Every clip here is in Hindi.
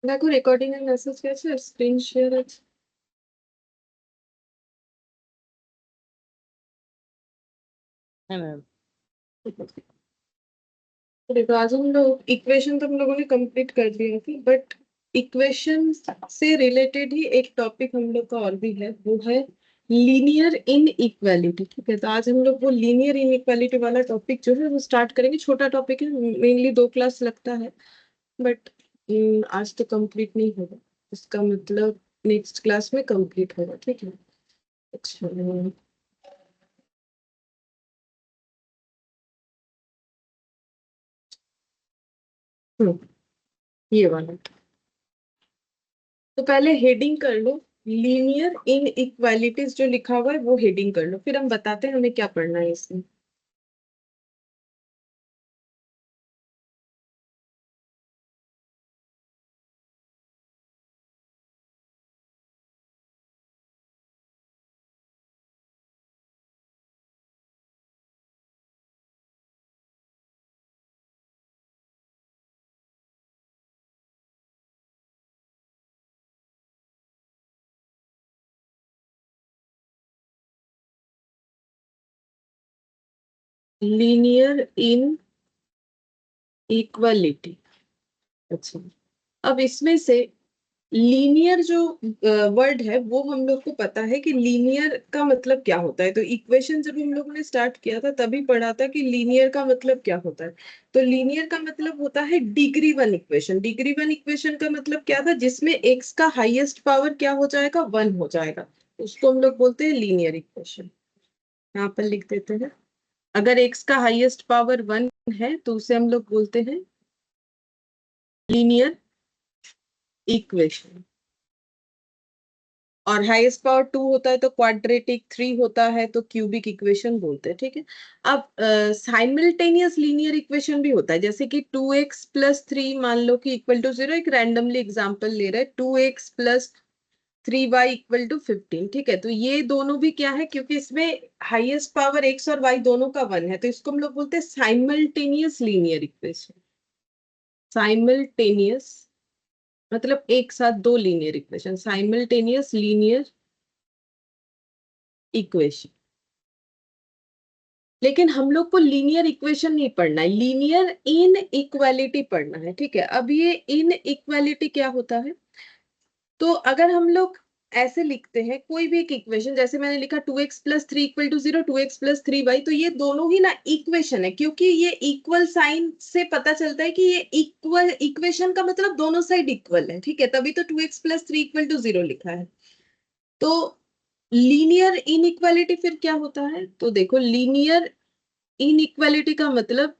দেখো রেকর্ডিং এর মেসেজ গেছে, স্ক্রিন শেয়ার আছে। है मैम। देखो आज हम लोग इक्वेशन तो हम लोगों ने कंप्लीट कर दिया थी, बट इक्वेशन से रिलेटेड ही एक टॉपिक हम लोग का और भी है, वो है लीनियर इन इक्वालिटी। ठीक है, तो आज हम लोग वो लीनियर इन इक्वालिटी वाला टॉपिक जो है वो स्टार्ट करेंगे। छोटा टॉपिक है, मेनली 2 क्लास लगता है, बट आज तो कंप्लीट नहीं होगा। इसका मतलब नेक्स्ट क्लास में कंप्लीट होगा। ठीक है, अच्छा। ये वाला तो पहले हेडिंग कर लो। लीनियर इन इक्वालिटीज जो लिखा हुआ है वो हेडिंग कर लो, फिर हम बताते हैं हमें क्या पढ़ना है इसमें। लीनियर इन इक्वालिटी। अच्छा, अब इसमें से लीनियर जो वर्ड है वो हम लोग को पता है कि लीनियर का मतलब क्या होता है। तो इक्वेशन जब हम लोगों ने स्टार्ट किया था तभी पढ़ा था कि लीनियर का मतलब क्या होता है। तो लीनियर का मतलब होता है degree one equation. Degree one equation का मतलब क्या था, जिसमें एक्स का हाईएस्ट पावर क्या हो जाएगा, 1 हो जाएगा। उसको हम लोग बोलते हैं लीनियर इक्वेशन। यहाँ पर लिख देते हैं, अगर एक्स का हाईएस्ट पावर 1 है तो उसे हम लोग बोलते हैं लीनियर इक्वेशन। और हाईएस्ट पावर 2 होता है तो क्वाड्रेटिक, 3 होता है तो क्यूबिक इक्वेशन बोलते हैं। ठीक है, अब साइमल्टेनियस लीनियर इक्वेशन भी होता है, जैसे कि 2x+3 मान लो कि इक्वल टू 0। एक रैंडमली एग्जांपल ले रहे हैं, 2x+3y = 15। ठीक है, तो ये दोनों भी क्या है, क्योंकि इसमें हाईएस्ट पावर x और y दोनों का 1 है, तो इसको हम लोग बोलते हैं साइमल्टेनियस लीनियर इक्वेशन। साइमल्टेनियस मतलब एक साथ दो linear equation, simultaneous linear equation. लेकिन हम लोग को लीनियर इक्वेशन नहीं पढ़ना है, लीनियर इन इक्वालिटी पढ़ना है। ठीक है, अब ये इन इक्वालिटी क्या होता है, तो अगर हम लोग ऐसे लिखते हैं कोई भी एक इक्वेशन, जैसे मैंने लिखा 2x+3 = 0, 2x+3y, तो ये दोनों ही ना इक्वेशन है, क्योंकि ये इक्वल साइन से पता चलता है कि ये इक्वल इक्वेशन का मतलब दोनों साइड इक्वल है। ठीक है, तभी तो 2x+3 = 0 लिखा है। तो लीनियर इनइक्वालिटी फिर क्या होता है, तो देखो लीनियर इनइक्वालिटी का मतलब,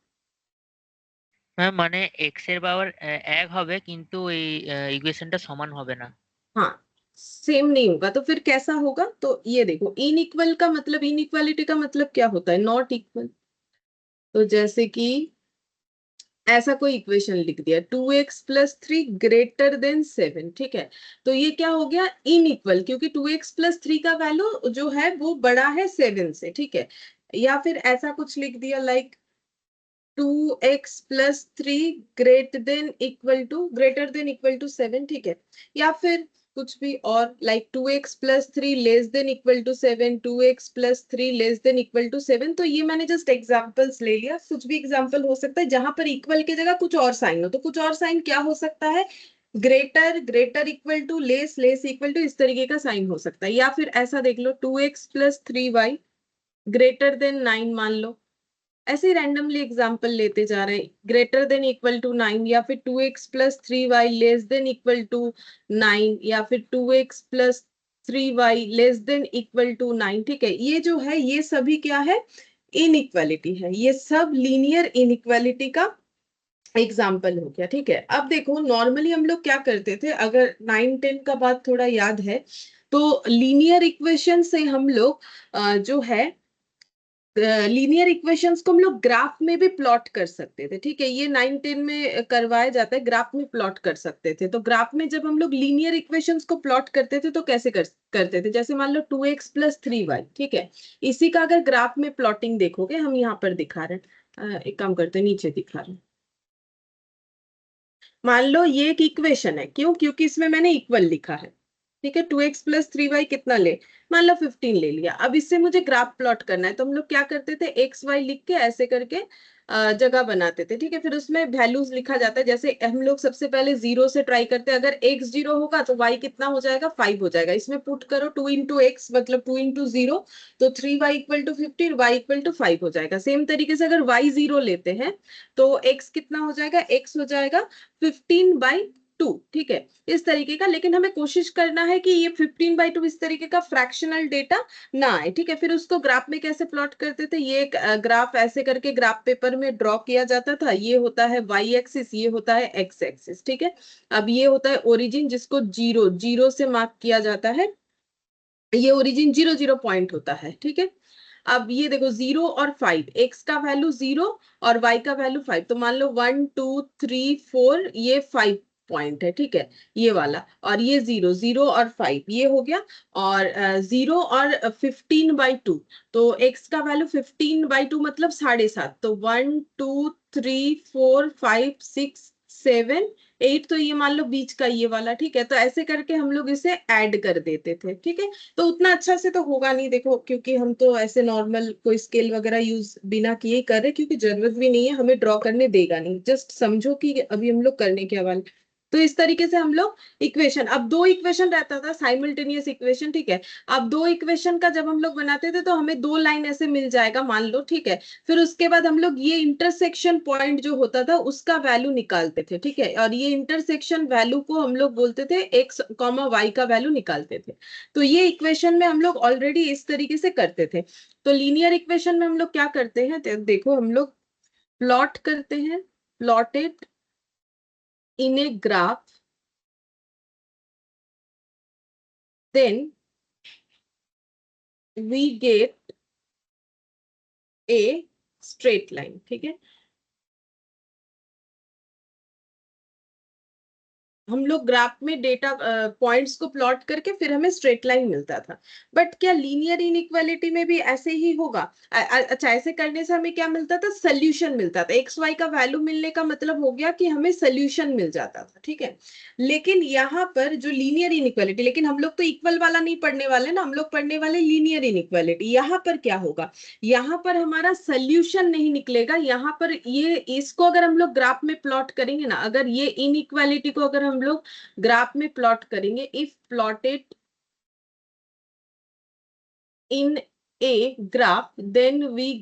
ম্যাম মানে এক্স এর পাওয়ার এক হবে কিন্তু এই ইকুয়েশনটা সমান হবে না। हाँ, सेम नहीं होगा। तो फिर कैसा होगा, तो ये देखो इनइक्वल का मतलब, इनइक्वालिटी का मतलब क्या होता है, नॉट इक्वल। तो जैसे कि ऐसा कोई इक्वेशन लिख दिया, 2x+3 > 7। ठीक है, तो ये क्या हो गया, इनइक्वल, क्योंकि 2x+3 का वैल्यू जो है वो बड़ा है 7 से। ठीक है, या फिर ऐसा कुछ लिख दिया like 2x+3 greater than equal to 7। ठीक है, या फिर कुछ भी और लाइक 2x+3 <= 7, 2x+3 <= 7। तो ये मैंने जस्ट एग्जांपल्स ले लिया, कुछ भी एग्जांपल हो सकता है जहां पर इक्वल की जगह कुछ और साइन हो। तो कुछ और साइन क्या हो सकता है, greater, greater equal to, less, less equal to, इस तरीके का साइन हो सकता है। या फिर ऐसा देख लो 2x+3y <= 9 मान लो। ऐसे रैंडमली एग्जांपल लेते जा रहे हैं, <= 9, या फिर 2x+3y <= 9, या फिर 2x+3y <= 9। ठीक है, ये जो है ये सभी क्या है, इनइक्वालिटी है। ये सब लीनियर इनइक्वालिटी का एग्जाम्पल हो गया। ठीक है, अब देखो नॉर्मली हम लोग क्या करते थे, अगर 9 10 का बात थोड़ा याद है, तो लीनियर इक्वेशन से हम लोग जो है लीनियर इक्वेशंस को हम लोग ग्राफ में भी प्लॉट कर सकते थे। ठीक है, ये 9 10 में करवाया जाता है, ग्राफ में प्लॉट कर सकते थे। तो ग्राफ में जब हम लोग लीनियर इक्वेशंस को प्लॉट करते थे तो कैसे करते थे, जैसे मान लो 2x+3y। ठीक है, इसी का अगर ग्राफ में प्लॉटिंग देखोगे, हम यहाँ पर दिखा रहे हैं, एक काम करते हैं नीचे दिखा रहे हैं। मान लो ये एक इक्वेशन है, क्यों? क्योंकि इसमें मैंने इक्वल लिखा है, ठीक है। 2x + 3y कितना ले, मान लो 15 ले लिया। अब इससे मुझे ग्राफ प्लॉट करना है, तो हम लोग क्या करते थे, एक्स वाई लिख के ऐसे करके जगह बनाते थे, ठीक है। फिर उसमें वैल्यूज लिखा जाता है, जैसे हम लोग सबसे पहले 0 से ट्राई करते हैं। अगर x 0 होगा तो y कितना हो जाएगा, 5 हो जाएगा। इसमें पुट करो 2 × x मतलब 2 × 0, तो 3y = 15, y = 5 हो जाएगा। सेम तरीके से अगर y 0 लेते हैं तो x कितना हो जाएगा, x हो जाएगा 15/2, ठीक है, इस तरीके का। लेकिन हमें कोशिश करना है कि ये 15/2 इस तरीके का फ्रैक्शनल डेटा ना आए, ठीक है। फिर उसको ग्राफ में कैसे प्लॉट करते थे, ये एक ग्राफ ऐसे करके ग्राफ पेपर में ड्रॉ किया जाता था। ये होता है वाई एक्सिस, ये होता है एक्स एक्सिस, ठीक है। अब ये होता है ओरिजिन, जिसको 0 0 से मार्क किया जाता है। ये ओरिजिन 0 0 पॉइंट होता है, ठीक है। अब ये देखो 0 और 5, एक्स का वैल्यू 0 और वाई का वैल्यू 5, तो मान लो 1 2 3 4, ये 5 पॉइंट है, ठीक है, ये वाला। और ये 0 0 और 5 ये हो गया। और 0 और 15/2, तो एक्स का वैल्यू 15/2 मतलब 7.5, तो 1 2 3 4 5 6 7 8, तो ये मान लो बीच का ये वाला, ठीक है। तो ऐसे करके हम लोग इसे ऐड कर देते थे, ठीक है। तो उतना अच्छा से तो होगा नहीं, देखो, क्योंकि हम तो ऐसे नॉर्मल कोई स्केल वगैरह यूज बिना किए ही कर रहे, क्योंकि जरूरत भी नहीं है, हमें ड्रॉ करने देगा नहीं। जस्ट समझो कि अभी हम लोग करने के हवाले। तो इस तरीके से हम लोग इक्वेशन, अब दो इक्वेशन रहता था, साइमल्टेनियस इक्वेशन, ठीक है। अब दो इक्वेशन का जब हम लोग बनाते थे तो हमें दो लाइन ऐसे मिल जाएगा, मान लो, ठीक है। फिर उसके बाद हम लोग ये इंटरसेक्शन पॉइंट जो होता था उसका वैल्यू निकालते थे, ठीक है। और ये इंटरसेक्शन वैल्यू को हम लोग बोलते थे एक्स कॉमा वाई का वैल्यू निकालते थे। तो ये इक्वेशन में हम लोग ऑलरेडी इस तरीके से करते थे। तो लीनियर इक्वेशन में हम लोग क्या करते हैं, तो देखो हम लोग प्लॉट करते हैं, plotted in a graph, then we get a straight line, ठीक है। हम लोग ग्राफ में डेटा पॉइंट्स को प्लॉट करके फिर हमें स्ट्रेट लाइन मिलता था। बट क्या लीनियर इनइक्वालिटी में भी ऐसे ही होगा? अच्छा, ऐसे करने से हमें क्या मिलता था, सोल्यूशन मिलता था। एक्स वाई का वैल्यू मिलने का मतलब हो गया कि हमें सोल्यूशन मिल जाता था, ठीक है। लेकिन यहाँ पर जो लीनियर इनइक्वालिटी, लेकिन हम लोग तो इक्वल वाला नहीं पढ़ने वाले ना, हम लोग पढ़ने वाले लीनियर इनइक्वालिटी। यहाँ पर क्या होगा, यहाँ पर हमारा सोल्यूशन नहीं निकलेगा। यहाँ पर ये, इसको अगर हम लोग ग्राफ में प्लॉट करेंगे ना, अगर ये इनइक्वालिटी को अगर हम लोग ग्राफ में प्लॉट करेंगे, if plotted in a graph, then we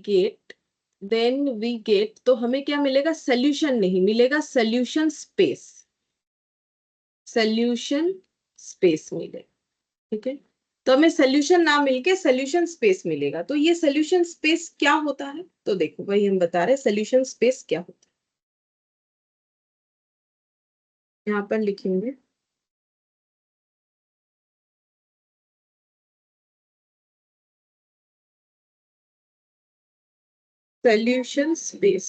get, तो हमें क्या मिलेगा, सोल्यूशन नहीं मिलेगा, सोल्यूशन स्पेस, सोल्यूशन स्पेस मिलेगा, ठीक है। तो हमें सोल्यूशन ना मिलके सोल्यूशन स्पेस मिलेगा। तो ये सोल्यूशन स्पेस क्या होता है, तो देखो वही हम बता रहे हैं, सोल्यूशन स्पेस क्या होता है, यहाँ पर लिखेंगे। सोल्यूशन स्पेस,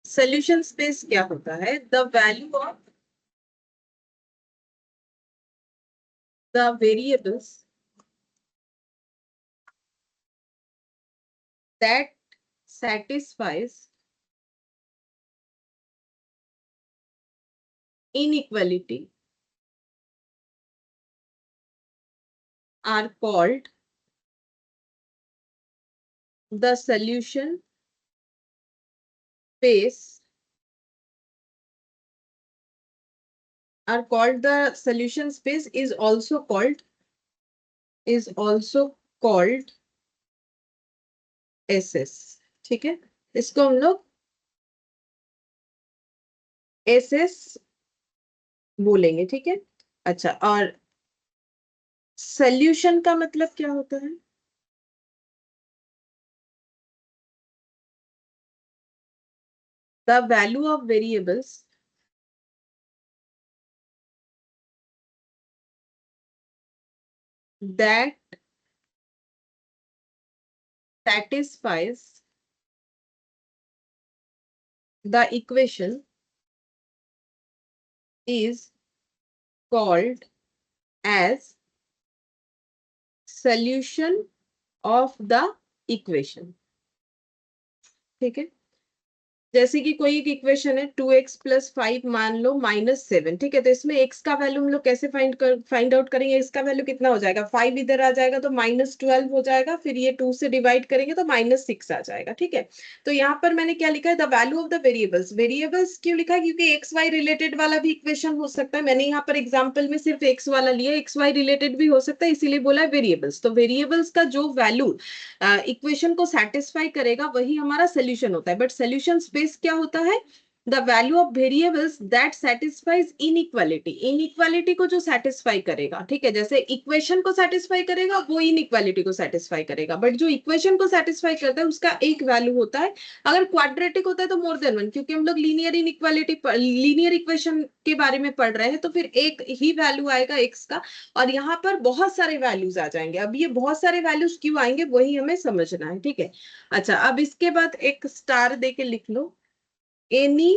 सोल्यूशन स्पेस क्या होता है, the value of the variables that satisfies inequality are called the solution space, are called the solution space is also called SS, ठीक है। इसको हम लोग SS बोलेंगे, ठीक है। अच्छा, और सोल्यूशन का मतलब क्या होता है, the value of variables that satisfies the equation is called as solution of the equation, ठीक है। जैसे कि कोई एक इक्वेशन है 2x + 5 मान लो -7, ठीक है। तो इसमें x का वैल्यू हम लोग कैसे फाइंड आउट करेंगे? x का वैल्यू कितना हो जाएगा? 5 इधर आ जाएगा तो -12 हो जाएगा, फिर ये 2 से डिवाइड करेंगे तो -6 आ जाएगा, ठीक है। तो यहाँ पर मैंने क्या लिखा है? The value of the variables. Variables क्यों लिखा है? क्योंकि एक्स वाई रिलेटेड वाला भी इक्वेशन हो सकता है। मैंने यहाँ पर एग्जाम्पल में सिर्फ एक्स वाला लिया, एक्स वाई रिलेटेड भी हो सकता है, इसीलिए बोला है वेरिएबल्स। तो वेरिएबल्स का जो वैल्यू इक्वेशन को सेटिस्फाई करेगा वही हमारा सोल्यूशन होता है। बट सोल्यूशन स्पेस क्या होता है? The value of variables that satisfies inequality. Inequality को जो सेटिस्फाई करेगा, ठीक है, जैसे इक्वेशन को सेटिस्फाई करेगा वो इनइक्वालिटी को सेटिस्फाई करेगा, बट जो इक्वेशन को सेटिस्फाई करता है उसका एक वैल्यू होता है। अगर क्वाड्रेटिक होता है तो मोर देन वन, क्योंकि हम लोग लीनियर इनइक्वालिटी लीनियर इक्वेशन के बारे में पढ़ रहे हैं, तो फिर एक ही वैल्यू आएगा एक्स का, और यहाँ पर बहुत सारे वैल्यूज आ जाएंगे। अब ये बहुत सारे वैल्यूज क्यों आएंगे वही हमें समझना है, ठीक है। अच्छा, अब इसके बाद एक स्टार दे के लिख लो, any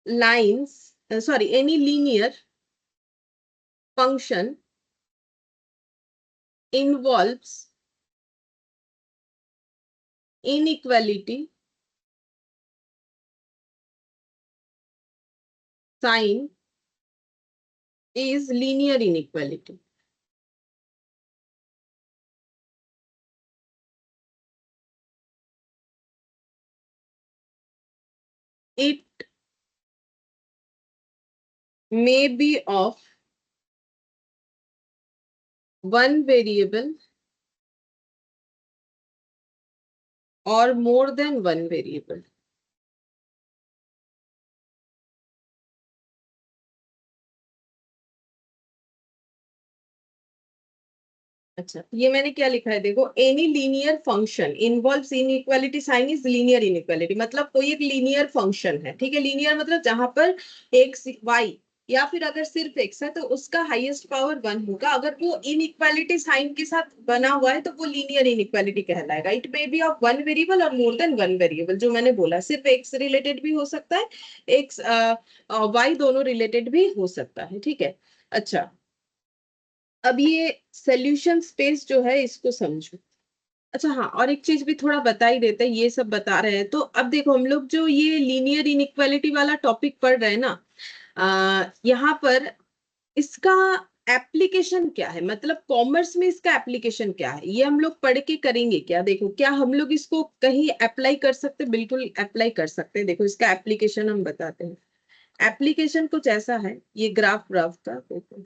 lines, sorry, any linear function involves inequality sign is linear inequality. It may be of one variable or more than one variable. अच्छा, ये मैंने क्या लिखा है देखो, any linear function involves inequality sign is linear inequality. मतलब कोई एक लीनियर फंक्शन है, ठीक है। लीनियर मतलब जहां पर एक्स वाई या फिर अगर सिर्फ एक्स है तो उसका हाईएस्ट पावर 1 होगा। अगर वो इनइक्वालिटी साइन के साथ बना हुआ है तो वो लीनियर इनइक्वालिटी कहलाएगा। It may be of one variable और मोर देन वन वेरिएबल, जो मैंने बोला सिर्फ एक्स रिलेटेड भी हो सकता है, एक्स वाई दोनों रिलेटेड भी हो सकता है, ठीक है। अच्छा, अब ये सोल्यूशन स्पेस जो है इसको समझो। अच्छा हाँ, और एक चीज भी थोड़ा बता ही देते हैं, ये सब बता रहे हैं तो अब देखो, हम लोग जो ये लीनियर इनइक्वालिटी वाला टॉपिक पढ़ रहे हैं ना, यहाँ पर इसका एप्लीकेशन क्या है? मतलब कॉमर्स में इसका एप्लीकेशन क्या है, ये हम लोग पढ़ के करेंगे क्या? देखो, क्या हम लोग इसको कहीं अप्लाई कर सकते? बिल्कुल अप्लाई कर सकते हैं। देखो, इसका एप्लीकेशन हम बताते हैं। एप्लीकेशन कुछ ऐसा है, ये ग्राफ ग्राफ का देखो,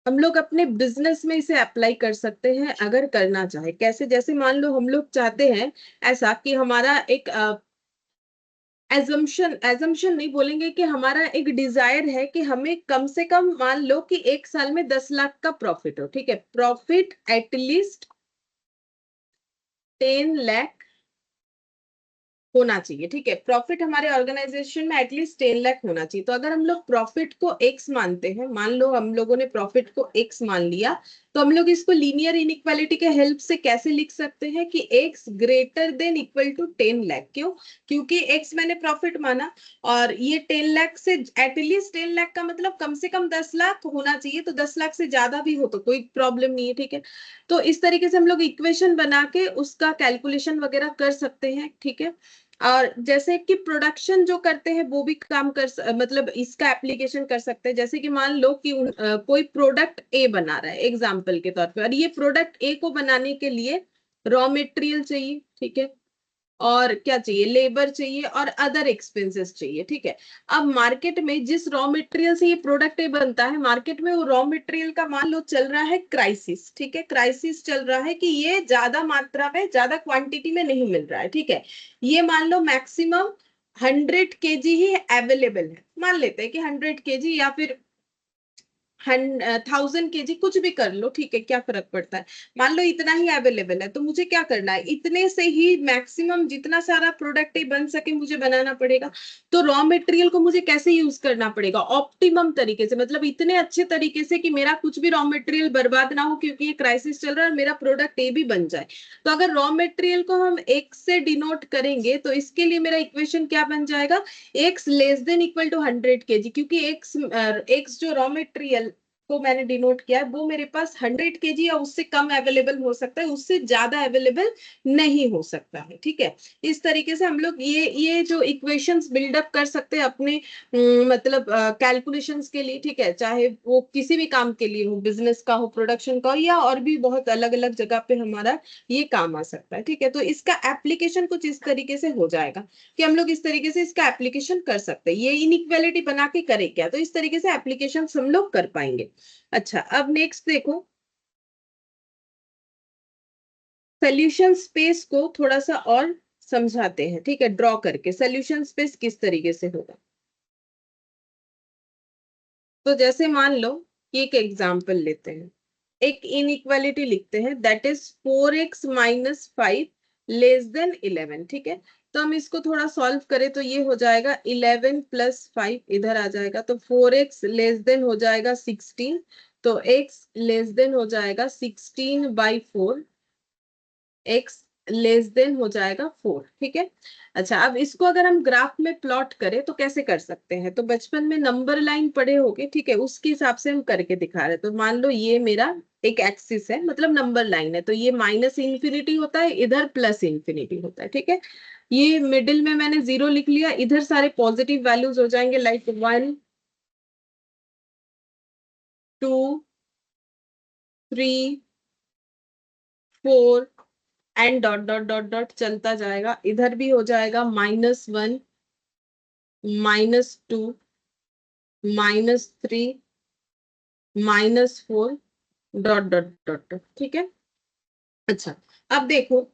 हम लोग अपने बिजनेस में इसे अप्लाई कर सकते हैं अगर करना चाहे। कैसे? जैसे मान लो हम लोग चाहते हैं ऐसा कि हमारा एक एजम्पशन नहीं बोलेंगे, कि हमारा एक डिजायर है कि हमें कम से कम मान लो कि एक साल में 10 लाख का प्रॉफिट हो, ठीक है। प्रॉफिट एटलीस्ट 10 लाख होना चाहिए, ठीक है। प्रॉफिट हमारे ऑर्गेनाइजेशन में एटलीस्ट 10 लाख होना चाहिए। तो अगर हम लोग प्रॉफिट को एक्स मानते हैं, मान लो हम लोगों ने प्रॉफिट को एक्स मान लिया, तो हम लोग इसको लीनियर इनइक्वालिटी के हेल्प से कैसे लिख सकते हैं कि x greater than equal to 10 lakh. क्यों? क्योंकि एक्स मैंने प्रॉफिट माना, और ये 10 लाख से एटलीस्ट 10 लाख का मतलब कम से कम 10 लाख होना चाहिए। तो 10 लाख से ज्यादा भी हो तो कोई प्रॉब्लम नहीं है, ठीक है। तो इस तरीके से हम लोग इक्वेशन बना के उसका कैलकुलेशन वगैरह कर सकते हैं, ठीक है। और जैसे कि प्रोडक्शन जो करते हैं वो भी काम मतलब इसका एप्लीकेशन कर सकते हैं। जैसे कि मान लो कि कोई प्रोडक्ट ए बना रहा है एग्जाम्पल के तौर पे, और ये प्रोडक्ट ए को बनाने के लिए रॉ मटेरियल चाहिए, ठीक है, और क्या चाहिए? लेबर चाहिए और अदर एक्सपेंसेस चाहिए, ठीक है। अब मार्केट में जिस रॉ मटेरियल से ये प्रोडक्ट बनता है, मार्केट में वो रॉ मटेरियल का मान लो चल रहा है क्राइसिस, ठीक है। क्राइसिस चल रहा है कि ये ज्यादा मात्रा में, ज्यादा क्वांटिटी में नहीं मिल रहा है, ठीक है। ये मान लो मैक्सिमम 100 kg ही अवेलेबल है, मान लेते हैं कि 100 kg या फिर 1000 kg, कुछ भी कर लो, ठीक है, क्या फर्क पड़ता है। मान लो इतना ही अवेलेबल है, तो मुझे क्या करना है? इतने से ही मैक्सिमम जितना सारा प्रोडक्ट बन सके मुझे बनाना पड़ेगा। तो रॉ मटेरियल को मुझे कैसे यूज करना पड़ेगा? ऑप्टिमम तरीके से, मतलब इतने अच्छे तरीके से कि मेरा कुछ भी रॉ मटेरियल बर्बाद ना हो, क्योंकि ये क्राइसिस चल रहा है, मेरा प्रोडक्ट ए भी बन जाए। तो अगर रॉ मटेरियल को हम एक से डिनोट करेंगे तो इसके लिए मेरा इक्वेशन क्या बन जाएगा? X less than equal to 100 kg, क्योंकि एक्स जो रॉ मटेरियल को मैंने डिनोट किया है वो मेरे पास 100 kg या उससे कम अवेलेबल हो सकता है, उससे ज्यादा अवेलेबल नहीं हो सकता है। ठीक है, इस तरीके से हम लोग ये जो इक्वेशंस बिल्डअप कर सकते हैं अपने मतलब कैलकुलेशंस के लिए। ठीक है, चाहे वो किसी भी काम के लिए हो, बिजनेस का हो, प्रोडक्शन का हो, या और भी बहुत अलग अलग जगह पे हमारा ये काम आ सकता है। ठीक है, तो इसका एप्लीकेशन कुछ इस तरीके से हो जाएगा कि हम लोग इस तरीके से इसका एप्लीकेशन कर सकते हैं। ये इनइक्वालिटी बना के करे क्या, तो इस तरीके से एप्लीकेशन हम लोग कर पाएंगे। अच्छा, अब नेक्स्ट देखो, सोल्यूशन स्पेस को थोड़ा सा और समझाते हैं। ठीक है, ड्रॉ करके सोल्यूशन स्पेस किस तरीके से होगा। तो जैसे मान लो कि एक एग्जांपल लेते हैं, एक इनइक्वालिटी लिखते हैं, that is 4x-5 less than 11। ठीक है, तो हम इसको थोड़ा सॉल्व करें तो ये हो जाएगा 11 + 5 इधर आ जाएगा, तो 4x लेस देन हो जाएगा 16, तो x लेस देन हो जाएगा 16/4, एक्स लेस देन हो जाएगा 4। ठीक है, अच्छा अब इसको अगर हम ग्राफ में प्लॉट करें तो कैसे कर सकते हैं, तो बचपन में नंबर लाइन पढ़े होगे। ठीक है, उसके हिसाब से हम करके दिखा रहे हैं। तो मान लो ये मेरा एक एक्सिस है, मतलब नंबर लाइन है, तो ये -∞ होता है, इधर +∞ होता है। ठीक है, ये मिडिल में मैंने 0 लिख लिया, इधर सारे पॉजिटिव वैल्यूज हो जाएंगे, like 1 2 3 4 and dot dot dot dot चलता जाएगा। इधर भी हो जाएगा -1 -2 -3 -4 डॉट डॉट डॉट डॉट। ठीक है, अच्छा अब देखो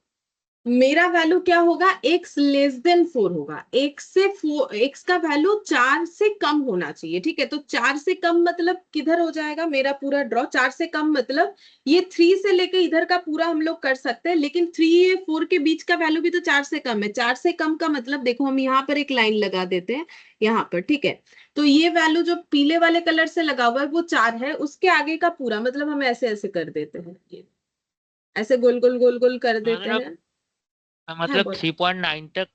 मेरा वैल्यू क्या होगा, x लेस देन 4 होगा। x का वैल्यू 4 से कम होना चाहिए। ठीक है, तो 4 से कम मतलब किधर हो जाएगा मेरा पूरा ड्रॉ, 4 से कम मतलब ये 3 से लेके इधर का पूरा हम लोग कर सकते हैं, लेकिन 3 और 4 के बीच का वैल्यू भी तो 4 से कम है। 4 से कम का मतलब देखो, हम यहाँ पर एक लाइन लगा देते हैं यहाँ पर। ठीक है, तो ये वैल्यू जो पीले वाले कलर से लगा हुआ है वो 4 है, उसके आगे का पूरा मतलब हम ऐसे ऐसे कर देते हैं, ये ऐसे गोल गोल गोल गोल कर देते मतलब हैं। हाँ मतलब बोलो। 3.9 तक,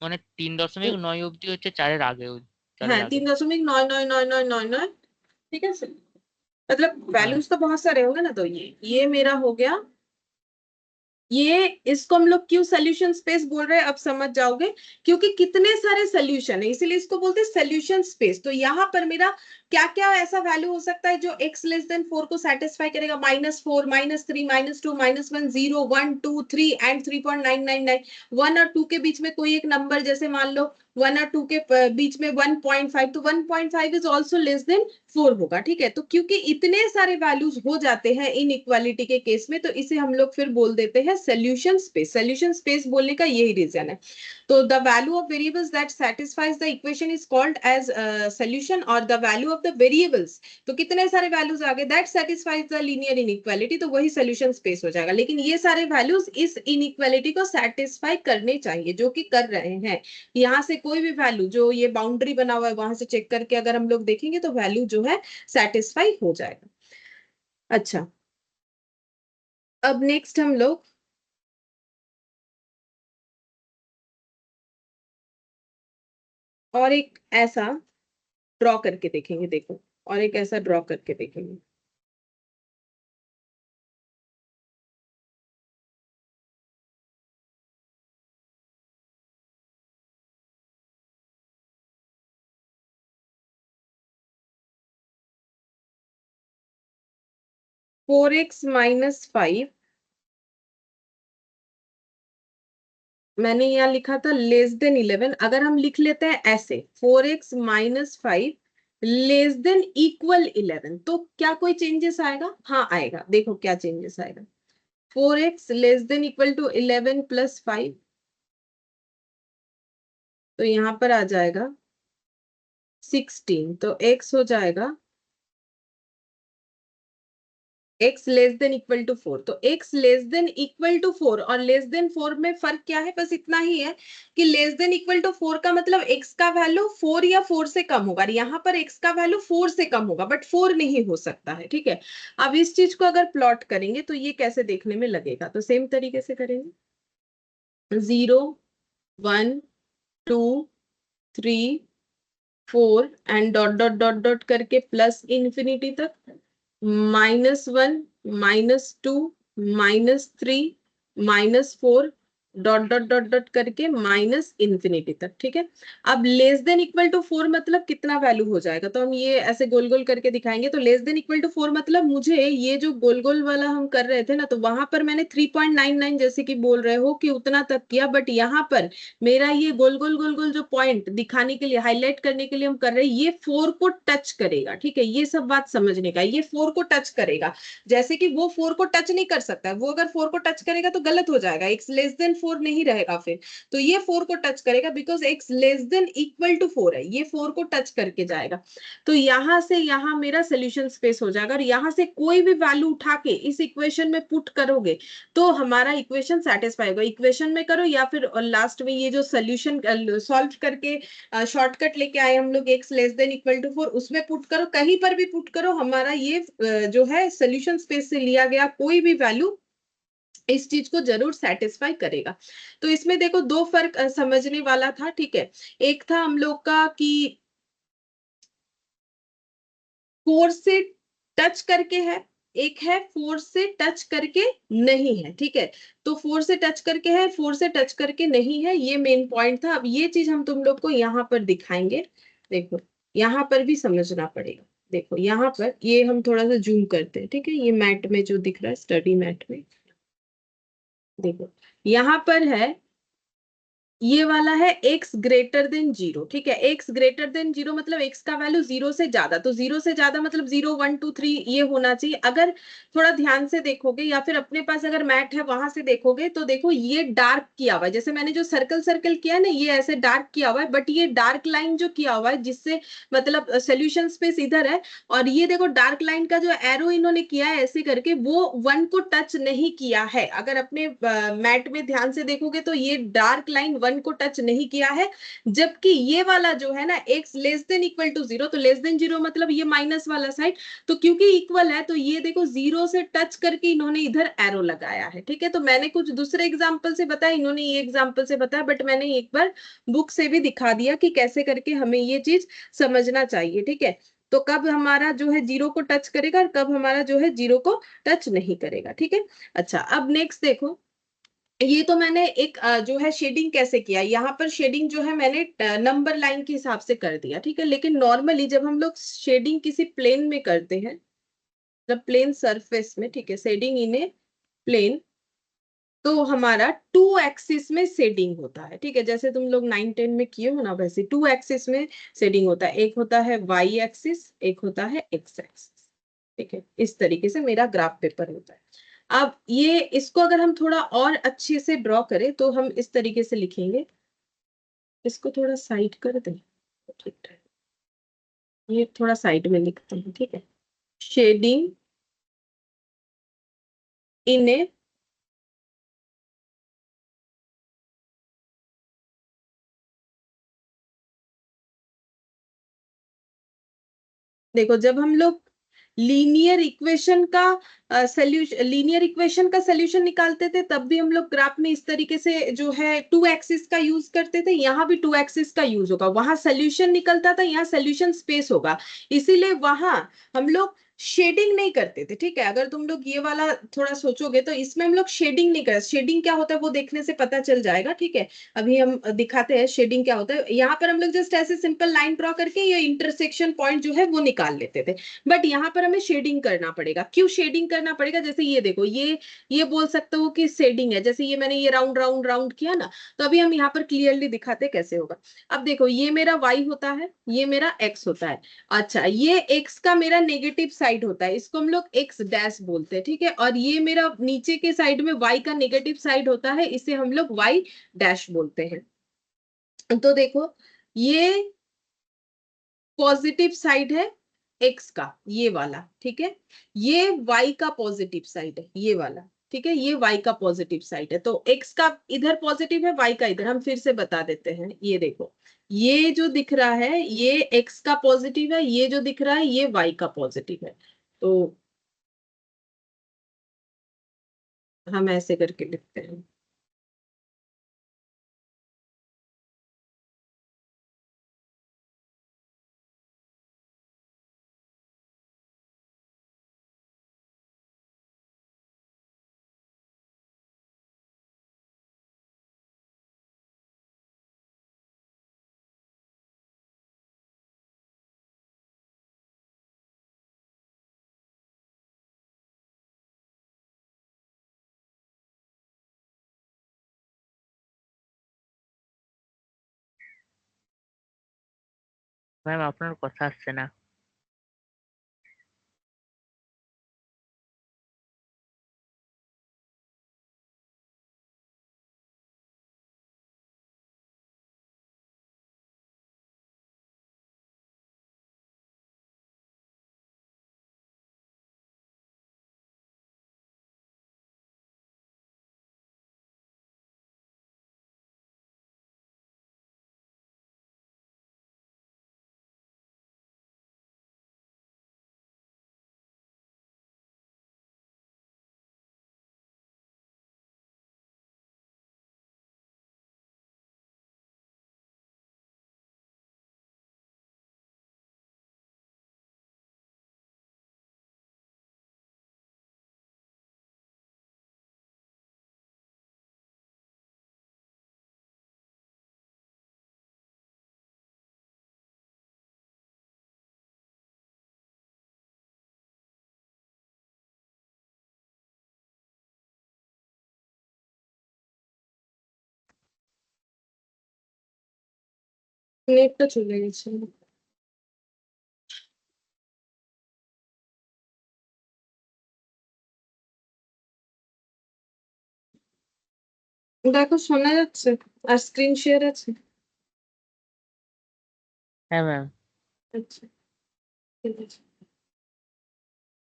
মানে 3.9 অব্দি হচ্ছে 4-এর আগে, हाँ 4-এর আগে। 3.99999। ठीक है सर, मतलब হ্যাঁ। वैल्यूज तो बहुत सारे होंगे ना, तो ये मेरा हो गया। ये इसको हम लोग क्यों सोल्यूशन स्पेस बोल रहे हैं अब समझ जाओगे, क्योंकि कितने सारे सोल्यूशन है इसीलिए इसको बोलते हैं सोल्यूशन स्पेस। तो यहाँ पर मेरा क्या क्या ऐसा वैल्यू हो सकता है जो x लेस देन 4 को सेटिस्फाई करेगा, -4 -3 -2 -1 0 1 2 3 एंड 3.999। 1 और 2 के बीच में कोई एक नंबर, जैसे मान लो 1 और 2 के बीच में 1.5, तो 1.5 इज ऑल्सो लेस देन 4 होगा। ठीक है, तो क्योंकि इतने सारे वैल्यूज हो जाते हैं इन इक्वालिटी के केस में, तो इसे हम लोग फिर बोल देते हैं सोल्यूशन स्पेस। सोल्यूशन स्पेस बोलने का यही रीजन है। तो the value of variables that satisfies the equation is called as solution, और the value of the variables, तो कितने सारे वैल्यूज आ गए that satisfies the linear inequality, तो वही सोल्यूशन स्पेस हो जाएगा। लेकिन ये सारे वैल्यूज इस इनइक्वालिटी को सेटिस्फाई करने चाहिए, जो कि कर रहे हैं। यहाँ से कोई भी वैल्यू जो ये बाउंड्री बना हुआ है वहां से चेक करके अगर हम लोग देखेंगे तो वैल्यू जो है सेटिस्फाई हो जाएगा। अच्छा, अब नेक्स्ट हम लोग और एक ऐसा ड्रॉ करके देखेंगे। देखो, और एक ऐसा ड्रॉ करके देखेंगे। 4x-5, मैंने यहाँ लिखा था लेस देन 11, अगर हम लिख लेते हैं ऐसे 4x-5 लेस देन इक्वल 11, तो क्या कोई चेंजेस आएगा? हाँ आएगा, देखो क्या चेंजेस आएगा। 4x less than equal to 11 + 5, तो यहाँ पर आ जाएगा 16, तो x हो जाएगा x less than equal to 4। तो x less than equal to 4 और लेस देन 4 में फर्क क्या है, बस इतना ही है कि लेस देन इक्वल टू 4 का मतलब x का वैल्यू 4 या 4 से कम होगा, यहाँ पर x का वैल्यू 4 से कम होगा, बट 4 नहीं हो सकता है। ठीक है, अब इस चीज को अगर प्लॉट करेंगे तो ये कैसे देखने में लगेगा, तो सेम तरीके से करेंगे, 0 1 2 3 4 and dot dot dot dot करके +∞ तक। -1, -2, -3, -4, डॉट डॉट डॉट डॉट करके -∞ तक। ठीक है, अब लेस देन इक्वल टू 4 मतलब कितना वैल्यू हो जाएगा, तो हम ये ऐसे गोल गोल करके दिखाएंगे। तो लेस देन इक्वल टू 4 मतलब मुझे ये जो गोल गोल वाला हम कर रहे थे ना, तो वहां पर मैंने 3.99 जैसे कि बोल रहे हो कि उतना तक किया, बट यहाँ पर मेरा ये गोल गोल गोल गोल जो पॉइंट दिखाने के लिए, हाईलाइट करने के लिए हम कर रहे हैं, ये 4 को टच करेगा। ठीक है, ये सब बात समझने का, ये 4 को टच करेगा। जैसे कि वो 4 को टच नहीं कर सकता है, वो अगर 4 को टच करेगा तो गलत हो जाएगा, एक्स लेस देन 4 नहीं रहेगा फिर। तो ये 4 को टच करेगा because x less than equal to 4 है, ये 4 को टच करके जाएगा। तो यहां से यहां मेरा सोल्यूशन स्पेस हो जाएगा, और यहां से कोई भी वैल्यू उठा के इस इक्वेशन में पुट करोगे तो हमारा इक्वेशन सेटिस्फाई होगा। इक्वेशन में करो या फिर लास्ट में ये जो सोल्यूशन सॉल्व करके शॉर्टकट लेके आए हम लोग, x less than equal to 4, उसमें पुट करो, कहीं पर भी पुट करो, हमारा ये जो है सोल्यूशन स्पेस से लिया गया कोई भी वैल्यू इस चीज को जरूर सेटिस्फाई करेगा। तो इसमें देखो दो फर्क समझने वाला था। ठीक है, एक था हम लोग का कि 4 से टच करके है, एक है 4 से टच करके नहीं है। ठीक है, तो 4 से टच करके है, 4 से टच करके नहीं है, ये मेन पॉइंट था। अब ये चीज हम तुम लोग को यहाँ पर दिखाएंगे। देखो यहाँ पर भी समझना पड़ेगा। देखो यहाँ पर ये हम थोड़ा सा जूम करते हैं। ठीक है, ये मैट में जो दिख रहा है, स्टडी मैट में देखो यहाँ पर है, ये वाला है x ग्रेटर देन 0। ठीक है, x ग्रेटर देन 0 मतलब x का वैल्यू 0 से ज्यादा, तो 0 से ज्यादा मतलब 0, 1, 2, 3 ये होना चाहिए। अगर थोड़ा ध्यान से देखोगे या फिर अपने पास अगर मैट है वहां से देखोगे तो देखो ये डार्क किया हुआ है, जैसे मैंने जो सर्कल सर्कल किया ना, ये ऐसे डार्क किया हुआ है, बट ये डार्क लाइन जो किया हुआ है जिससे मतलब सोल्यूशन स्पेस इधर है, और ये देखो डार्क लाइन का जो एरो इन्होंने किया है ऐसे करके, वो 1 को टच नहीं किया है। अगर अपने मैट में ध्यान से देखोगे तो ये डार्क लाइन 1 को टच नहीं किया है, जबकि ये वाला जो है ना x less than equal to 0, तो लेस देन 0 मतलब ये माइनस वाला साइड, तो क्योंकि इक्वल है तो ये देखो 0 से टच करके इन्होंने इधर एरो लगाया है। ठीक है, तो मैंने कुछ दूसरे एग्जाम्पल से बताया, इन्होंने ये एग्जाम्पल से बताया, बट मैंने एक बार बुक से भी दिखा दिया कि कैसे करके हमें ये चीज समझना चाहिए। ठीक है, तो कब हमारा जो है 0 को टच करेगा और कब हमारा जो है 0 को टच नहीं करेगा। ठीक है, अच्छा अब नेक्स्ट देखो, ये तो मैंने एक जो है शेडिंग कैसे किया, यहाँ पर शेडिंग जो है मैंने नंबर लाइन के हिसाब से कर दिया। ठीक है, लेकिन नॉर्मली जब हम लोग शेडिंग किसी प्लेन में करते हैं, जब प्लेन सरफेस में, ठीक है, शेडिंग इन ए प्लेन, तो हमारा 2 एक्सिस में शेडिंग होता है। ठीक है, जैसे तुम लोग 9 10 में किए हो ना, वैसे 2 एक्सिस में शेडिंग होता है, एक होता है वाई एक्सिस, एक होता है एक्स एक्सिस। ठीक है, इस तरीके से मेरा ग्राफ पेपर होता है। अब ये इसको अगर हम थोड़ा और अच्छे से ड्रॉ करें तो हम इस तरीके से लिखेंगे, इसको थोड़ा साइड कर दें तो ठीक है, ये थोड़ा साइड में लिखते हैं। ठीक है, शेडिंग इन ए, देखो जब हम लोग लीनियर इक्वेशन का सॉल्यूशन, लीनियर इक्वेशन का सॉल्यूशन निकालते थे, तब भी हम लोग ग्राफ में इस तरीके से जो है 2 एक्सिस का यूज करते थे, यहाँ भी 2 एक्सिस का यूज होगा, वहां सॉल्यूशन निकलता था, यहाँ सॉल्यूशन स्पेस होगा, इसीलिए वहां हम लोग शेडिंग नहीं करते थे। ठीक है, अगर तुम लोग ये वाला थोड़ा सोचोगे तो इसमें हम लोग शेडिंग नहीं करते। शेडिंग क्या होता है वो देखने से पता चल जाएगा। ठीक है, अभी हम दिखाते हैं शेडिंग क्या होता है। यहाँ पर हम लोग जस्ट ऐसे सिंपल लाइन ड्रॉ करके ये इंटरसेक्शन पॉइंट जो है वो निकाल लेते थे, बट यहाँ पर हमें शेडिंग करना पड़ेगा। क्यों शेडिंग करना पड़ेगा, जैसे ये देखो, ये बोल सकते हो कि शेडिंग है, जैसे ये मैंने ये राउंड राउंड राउंड किया ना, तो अभी हम यहाँ पर क्लियरली दिखाते कैसे होगा। अब देखो ये मेरा y होता है, ये मेरा x होता है। अच्छा, ये x का मेरा नेगेटिव साइड होता है, इसको हम लोग x डैश बोलते हैं। ठीक है, और ये मेरा नीचे के साइड में y का नेगेटिव साइड होता है, इसे हम लोग y डैश बोलते हैं। तो देखो ये पॉजिटिव साइड है एक्स का, ये वाला। ठीक है, ये वाई का पॉजिटिव साइड है, ये वाला। ठीक है, ये वाई का पॉजिटिव साइड है, तो एक्स का इधर पॉजिटिव है, वाई का इधर। हम फिर से बता देते हैं, ये देखो, ये जो दिख रहा है ये एक्स का पॉजिटिव है, ये जो दिख रहा है ये वाई का पॉजिटिव है। तो हम ऐसे करके लिखते हैं। ম্যাম আপনার কথা আসছে না। নেটটা চলে গেছে। দেখো শোনা যাচ্ছে আর স্ক্রিন শেয়ার আছে। হ্যাঁ ম্যাম। अच्छा ठीक है।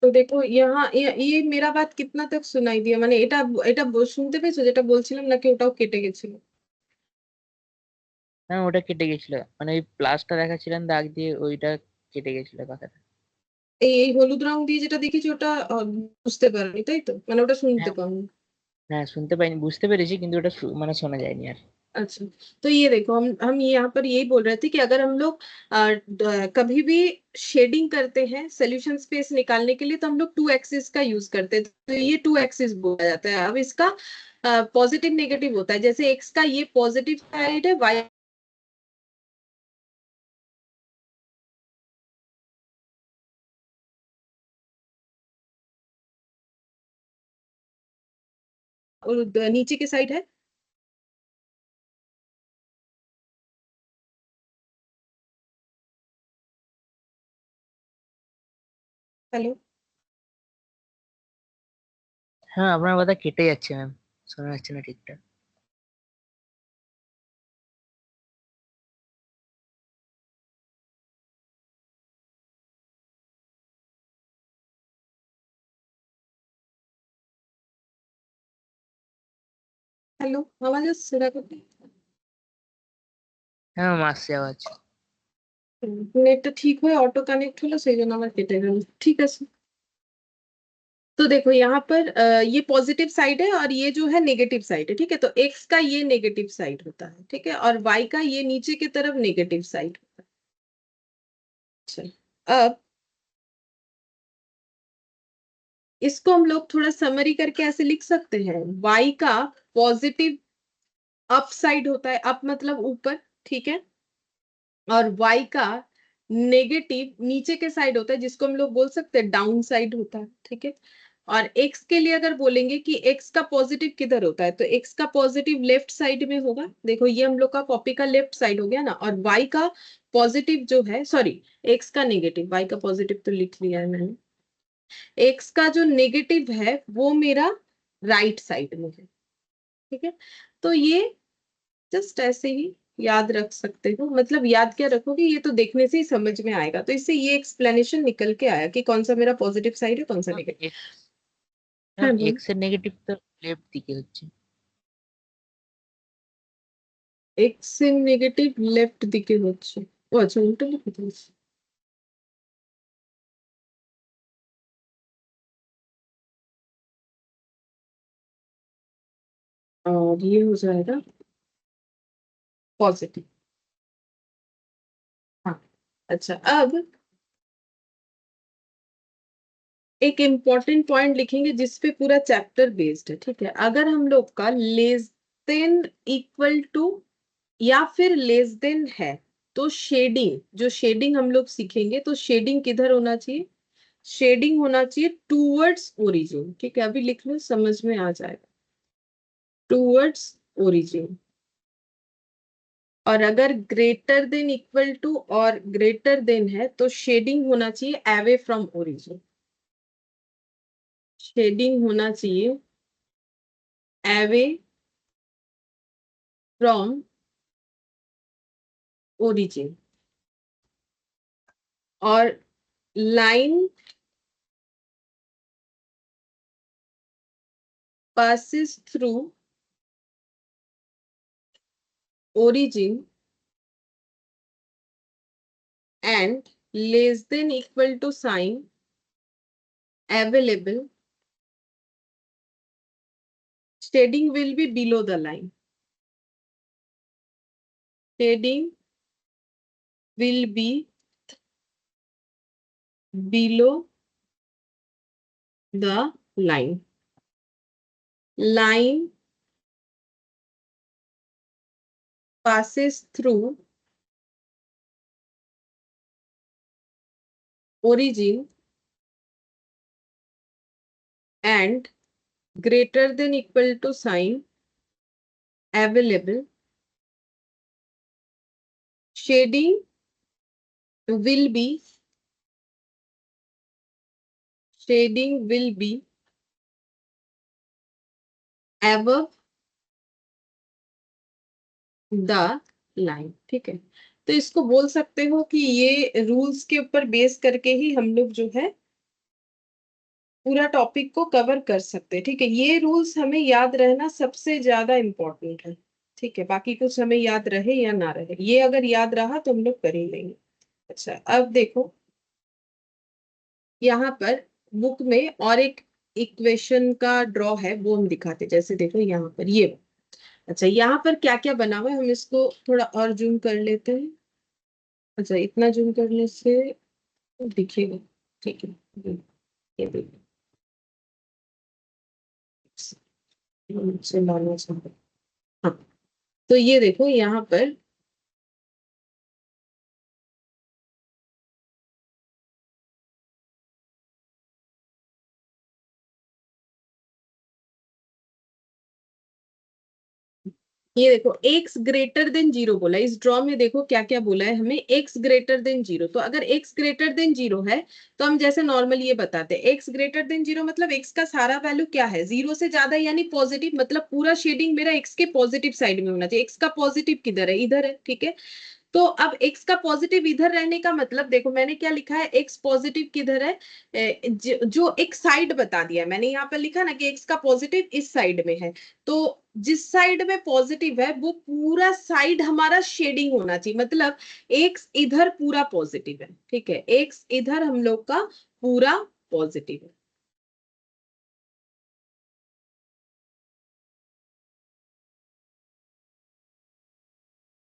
তো দেখো ये मेरा बात कितना तक सुनाई दिया, মানে এটা এটা শুনতে পেয়েছো যেটা বলছিলাম, নাকি ওটাও কেটে গেছিল? হ্যাঁ ওটা কেটে গেছিল, মানে ওই প্লাসটা দেখাচ্ছিলেন দাগ দিয়ে, ওইটা কেটে গেছিল কথাটা। এই এই হলুদ রং দিয়ে যেটা দেখেছি ওটা বুঝতে পারোনি তাই তো, মানে ওটা শুনতে হ্যাঁ পাওনি। হ্যাঁ শুনতে পাইনি, বুঝতে পেরেছি কিন্তু ওটা মানে শোনা যায়নি আর। अच्छा, तो ये देखो हम यहाँ पर यही बोल रहे थे कि अगर हम लोग कभी भी शेडिंग करते हैं सोल्यूशन स्पेस निकालने के लिए, तो हम लोग टू एक्सिस का यूज करते हैं, तो ये टू एक्सिस बोला जाता है। अब इसका पॉजिटिव नेगेटिव होता है, जैसे एक्स का ये पॉजिटिव साइड है, वाई और नीचे के साइड है। हेलो। হ্যাঁ আপনার কথা কেটে যাচ্ছে ম্যাম, শোনা যাচ্ছে না ঠিকঠাক। हेलो, आवाज আসছে দেখো। হ্যাঁ ম্যাম আসছে আওয়াজ। নেটটা ঠিক হয়ে অটো কানেক্ট হলো, সেই জন্য আমার কেটে গেল। ঠিক আছে, तो देखो यहाँ पर ये पॉजिटिव साइड है और ये जो है नेगेटिव साइड है, ठीक है। तो एक्स का ये नेगेटिव साइड होता है, ठीक है, और वाई का ये नीचे की तरफ नेगेटिव साइड होता है। चलो, अब इसको हम लोग थोड़ा समरी करके ऐसे लिख सकते हैं, वाई का पॉजिटिव अप साइड होता है, अप मतलब ऊपर, ठीक है, और वाई का नेगेटिव नीचे के साइड होता है, जिसको हम लोग बोल सकते हैं डाउन साइड होता है, ठीक है। और एक्स के लिए अगर बोलेंगे कि एक्स का पॉजिटिव किधर होता है, तो एक्स का पॉजिटिव लेफ्ट साइड में होगा। देखो ये हम लोग का कॉपी का लेफ्ट साइड हो गया ना, और वाई का पॉजिटिव जो है, सॉरी, एक्स का नेगेटिव, वाई का पॉजिटिव तो लिख लिया है मैंने, एक्स का जो नेगेटिव है वो मेरा राइट साइड में है, ठीक है। तो ये जस्ट ऐसे ही याद रख सकते हो, मतलब याद क्या रखोगे, ये तो देखने से ही समझ में आएगा। तो इससे ये एक्सप्लेनेशन निकल के आया कि कौन सा मेरा पॉजिटिव साइड है, कौन सा ম্যাম नेगेटिव। এক্স, हाँ ম্যাম बोलो। এক্স এর নেগেটিভ তো লেফট দিকে হচ্ছে। एक्स से नेगेटिव लेफ्ट दिखे হচ্ছে। ও আচ্ছা, উল্টো লিখে দিয়েছি। और ये हो जाएगा पॉजिटिव। हाँ, अच्छा, अब एक इम्पॉर्टेंट पॉइंट लिखेंगे जिसपे पूरा चैप्टर बेस्ड है, ठीक है। अगर हम लोग का लेस देन इक्वल टू या फिर लेस देन है, तो शेडिंग, जो शेडिंग हम लोग सीखेंगे, तो शेडिंग किधर होना चाहिए, शेडिंग होना चाहिए टूवर्ड्स ओरिजिन, ठीक है। अभी लिख लो, समझ में आ जाएगा, टूवर्ड्स ओरिजिन। और अगर ग्रेटर देन इक्वल टू और ग्रेटर देन है तो शेडिंग होना चाहिए अवे फ्रॉम ओरिजिन, शेडिंग होना चाहिए अवे फ्रॉम ओरिजिन। और line passes through origin and less than equal to sign available, shading will be below the line, shading will be below the line, line passes through origin and greater than equal to sign available, shading will be above the line. ठीक है, तो इसको बोल सकते हो कि ये रूल्स के ऊपर बेस करके ही हम लोग जो है पूरा टॉपिक को कवर कर सकते हैं। ठीक है, ये रूल्स हमें याद रहना सबसे ज्यादा इम्पोर्टेंट है। ठीक है, बाकी कुछ हमें याद रहे या ना रहे, ये अगर याद रहा तो हम लोग कर ही लेंगे। अच्छा, अब देखो यहाँ पर बुक में और एक इक्वेशन का ड्रॉ है, वो हम दिखाते। जैसे देखो यहाँ पर ये, अच्छा यहाँ पर क्या क्या बना हुआ है, हम इसको थोड़ा और जूम कर लेते हैं। अच्छा, इतना जूम करने से दिखेगा। ठीक है, ये देखो, लाना चाहिए। हाँ, तो ये देखो यहाँ पर ये देखो x ग्रेटर देन जीरो बोला। इस ड्रॉ में देखो क्या क्या बोला है हमें, x ग्रेटर देन जीरो। तो अगर x ग्रेटर देन जीरो है तो हम जैसे नॉर्मल ये बताते हैं, x ग्रेटर देन जीरो मतलब x का सारा वैल्यू क्या है, जीरो से ज्यादा यानी पॉजिटिव, मतलब पूरा शेडिंग मेरा x के पॉजिटिव साइड में होना चाहिए। x का पॉजिटिव किधर है, इधर है। ठीक है, तो अब x का पॉजिटिव इधर रहने का मतलब देखो मैंने क्या लिखा है, x पॉजिटिव किधर है, जो एक साइड बता दिया है मैंने, यहाँ पर लिखा ना कि x का पॉजिटिव इस साइड में है। तो जिस साइड में पॉजिटिव है वो पूरा साइड हमारा शेडिंग होना चाहिए, मतलब x इधर पूरा पॉजिटिव है। ठीक है, x इधर हम लोग का पूरा पॉजिटिव है।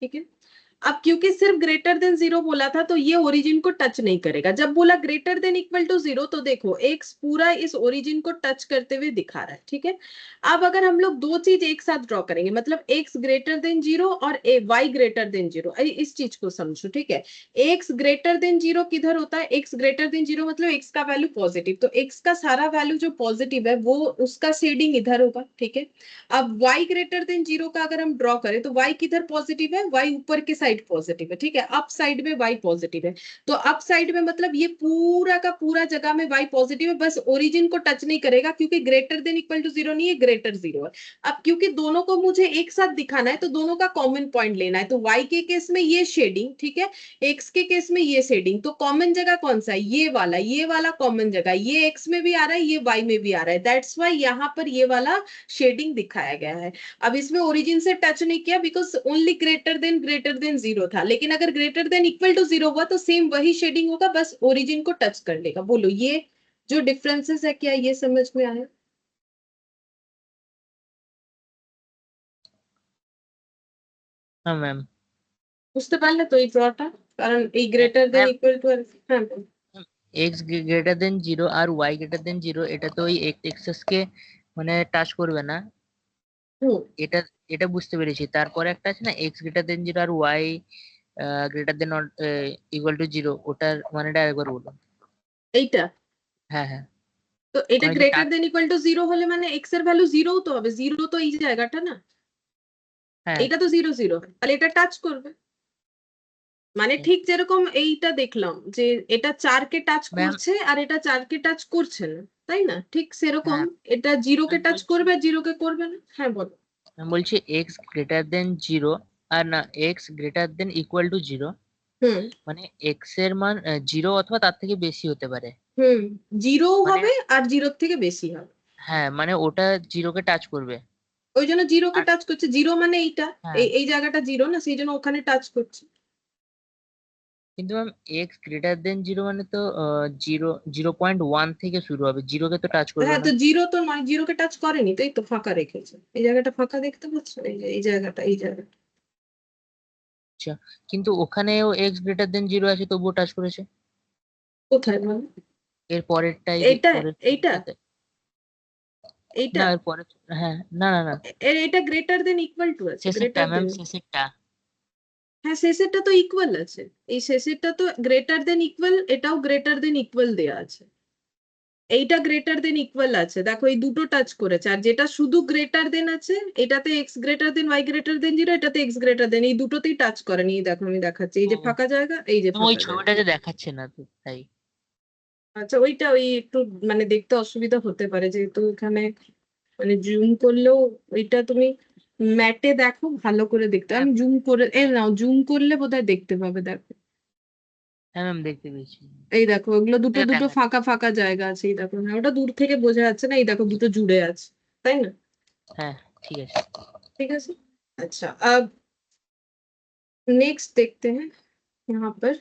ठीक है, अब क्योंकि सिर्फ ग्रेटर देन जीरो बोला था तो ये ओरिजिन को टच नहीं करेगा। जब बोला greater than equal to zero तो देखो एक्स पूरा इस ओरिजिन को टच करते हुए दिखा रहा है। ठीक है, अब अगर हम लोग दो चीज एक साथ ड्रॉ करेंगे, मतलब एक्स ग्रेटर देन जीरो और वाई ग्रेटर देन जीरो, इस चीज को समझो। ठीक है, एक्स ग्रेटर देन जीरो किधर होता है, एक्स ग्रेटर देन जीरो मतलब एक्स का वैल्यू पॉजिटिव, तो एक्स का सारा वैल्यू जो पॉजिटिव है वो उसका शेडिंग इधर होगा। ठीक है, अब y ग्रेटर देन जीरो का अगर हम ड्रॉ करें तो y किधर पॉजिटिव है, y ऊपर के साइड पॉजिटिव है। ठीक है, अप साइड में y पॉजिटिव है, तो अप साइड में मतलब ये पूरा का पूरा जगह में y पॉजिटिव है, बस ओरिजिन को टच नहीं करेगा क्योंकि greater than equal to zero नहीं है, ग्रेटर जीरो है। अब क्योंकि दोनों को मुझे एक साथ दिखाना है तो दोनों का कॉमन पॉइंट लेना है, तो y के केस में ये शेडिंग, ठीक है, x के केस में ये शेडिंग, तो कॉमन जगह कौन सा है, ये वाला कॉमन जगह, ये x में भी आ रहा है ये y में भी आ रहा है, दैट्स वाई यहाँ पर ये वाला शेडिंग दिखाया गया है। अब इसमें ओरिजिन से टच नहीं किया because only greater than zero था, लेकिन अगर greater than equal to zero हुआ तो सेम वही शेडिंग होगा, बस ओरिजिन को टच कर लेगा। बोलो ये जो डिफरेंसेस है क्या ये समझ में आया? हाँ मैम। বুঝতে পারলে তো এই ড্রটা, কারণ এই greater than ma'am equal to, হ্যাঁ এক্স গ্রেটার দেন জিরো আর ওয়াই গ্রেটার দেন জিরো, এটা তো ওই এক্সেস কে মানে টাচ করবে না। হুম, এটা এটা বুঝতে পেরেছি। তারপরে একটা আছে না, এক্স গ্রেটার দেন জিরো আর y greater than equal to zero, ওটার মানেটা আরেকবার বলুন। এইটা হ্যাঁ হ্যাঁ, তো এটা মানে যে greater than equal to zero হলে মানে এক্স এর ভ্যালু জিরো তো হবে, জিরো তো এই জায়গাটা না। হ্যাঁ এইটা তো 0 0, তাহলে এটা টাচ করবে। মানে ঠিক যেরকম এইটা দেখলাম যে এটা 4 কে টাচ ম্যাম। করছে আর এটা 4 কে টাচ করছে না, তাই না? ঠিক সেরকম হ্যাঁ এটা 0 কে আমি টাচ বলছি, করবে আর 0 কে করবে না। হ্যাঁ বলো। আমি বলছি এক্স গ্রেটার দেন জিরো, আর না x greater than equal to zero, হুম মানে এক্স এর মান জিরো অথবা তার থেকে বেশি হতে পারে। হুম, 0 মানে হবে আর 0 থেকে বেশি হবে। হ্যাঁ মানে ওটা জিরোকে টাচ করবে। ওই জন্য 0 কে আর টাচ করছে, 0 মানে এইটা, হ্যাঁ এই জায়গাটা 0 না, সেই জন্য ওখানে টাচ করছে। কিন্তু ma'am x greater than zero মানে তো জিরো 0.1 থেকে শুরু হবে, জিরোকে তো টাচ করবে হ্যাঁ না। তো 0 তো নয়, 0 কে টাচ করেনি, তাই তো ফাঁকা রেখেছে। এই জায়গাটা ফাঁকা দেখতে পাচ্ছ, এই যে এই জায়গাটা, এই জায়গাটা। আচ্ছা, কিন্তু ওখানেও এক্স গ্রেটার দেন জিরো আছে তবুও টাচ করেছে। কোথায় মানে? এর পরেরটাই এইটা, পরের এইটা, টাতে। এইটা, না এর পরে, হ্যাঁ না না না, এটা গ্রেটার দেন ইকুয়াল টু আছে, শেষেরটা গ্রেটার ম্যাম, দেন। শেষেরটা। হ্যাঁ শেষেরটা তো ইকুয়াল আছে, এই শেষেরটা তো গ্রেটার দেন ইকুয়াল, এটাও গ্রেটার দেন ইকুয়াল দেয়া আছে। এইটা গ্রেটার দেন ইকুয়াল আছে, দেখো এই দুটো টাচ করেছে। আর যেটা শুধু গ্রেটার দেন আছে, এটাতে x greater than y greater than 0, এটাতে এক্স গ্রেটার দেন, এই দুটোতেই টাচ করেনি। এই দেখো আমি দেখাচ্ছি, এই ও যে ফাঁকা জায়গা, এই যে ওই ফাঁকা জায়গা। ছবিটাতে দেখাচ্ছে না তো তাই। আচ্ছা ওইটা ওই একটু মানে দেখতে অসুবিধা হতে পারে, যেহেতু এখানে মানে জুম করলেও ওইটা তুমি ম্যাটে দেখো ভালো করে দেখতে। হ্যাঁ আমি জুম করে নাও, জুম করলে বোধহয় দেখতে পাবে, দেখো। হ্যাঁ ম্যাম দেখতে পেয়েছি। এই দেখো ওগুলো দুটো এটা দুটো দেখা, ফাঁকা ফাঁকা জায়গা আছে, এই দেখো। হ্যাঁ ওটা দূর থেকে বোঝা যাচ্ছে না, এই দেখো দুটো জুড়ে আছে, তাই না? হ্যাঁ ঠিক আছে। ठीक है सर। अच्छा अब नेक्स्ट देखते हैं यहाँ पर।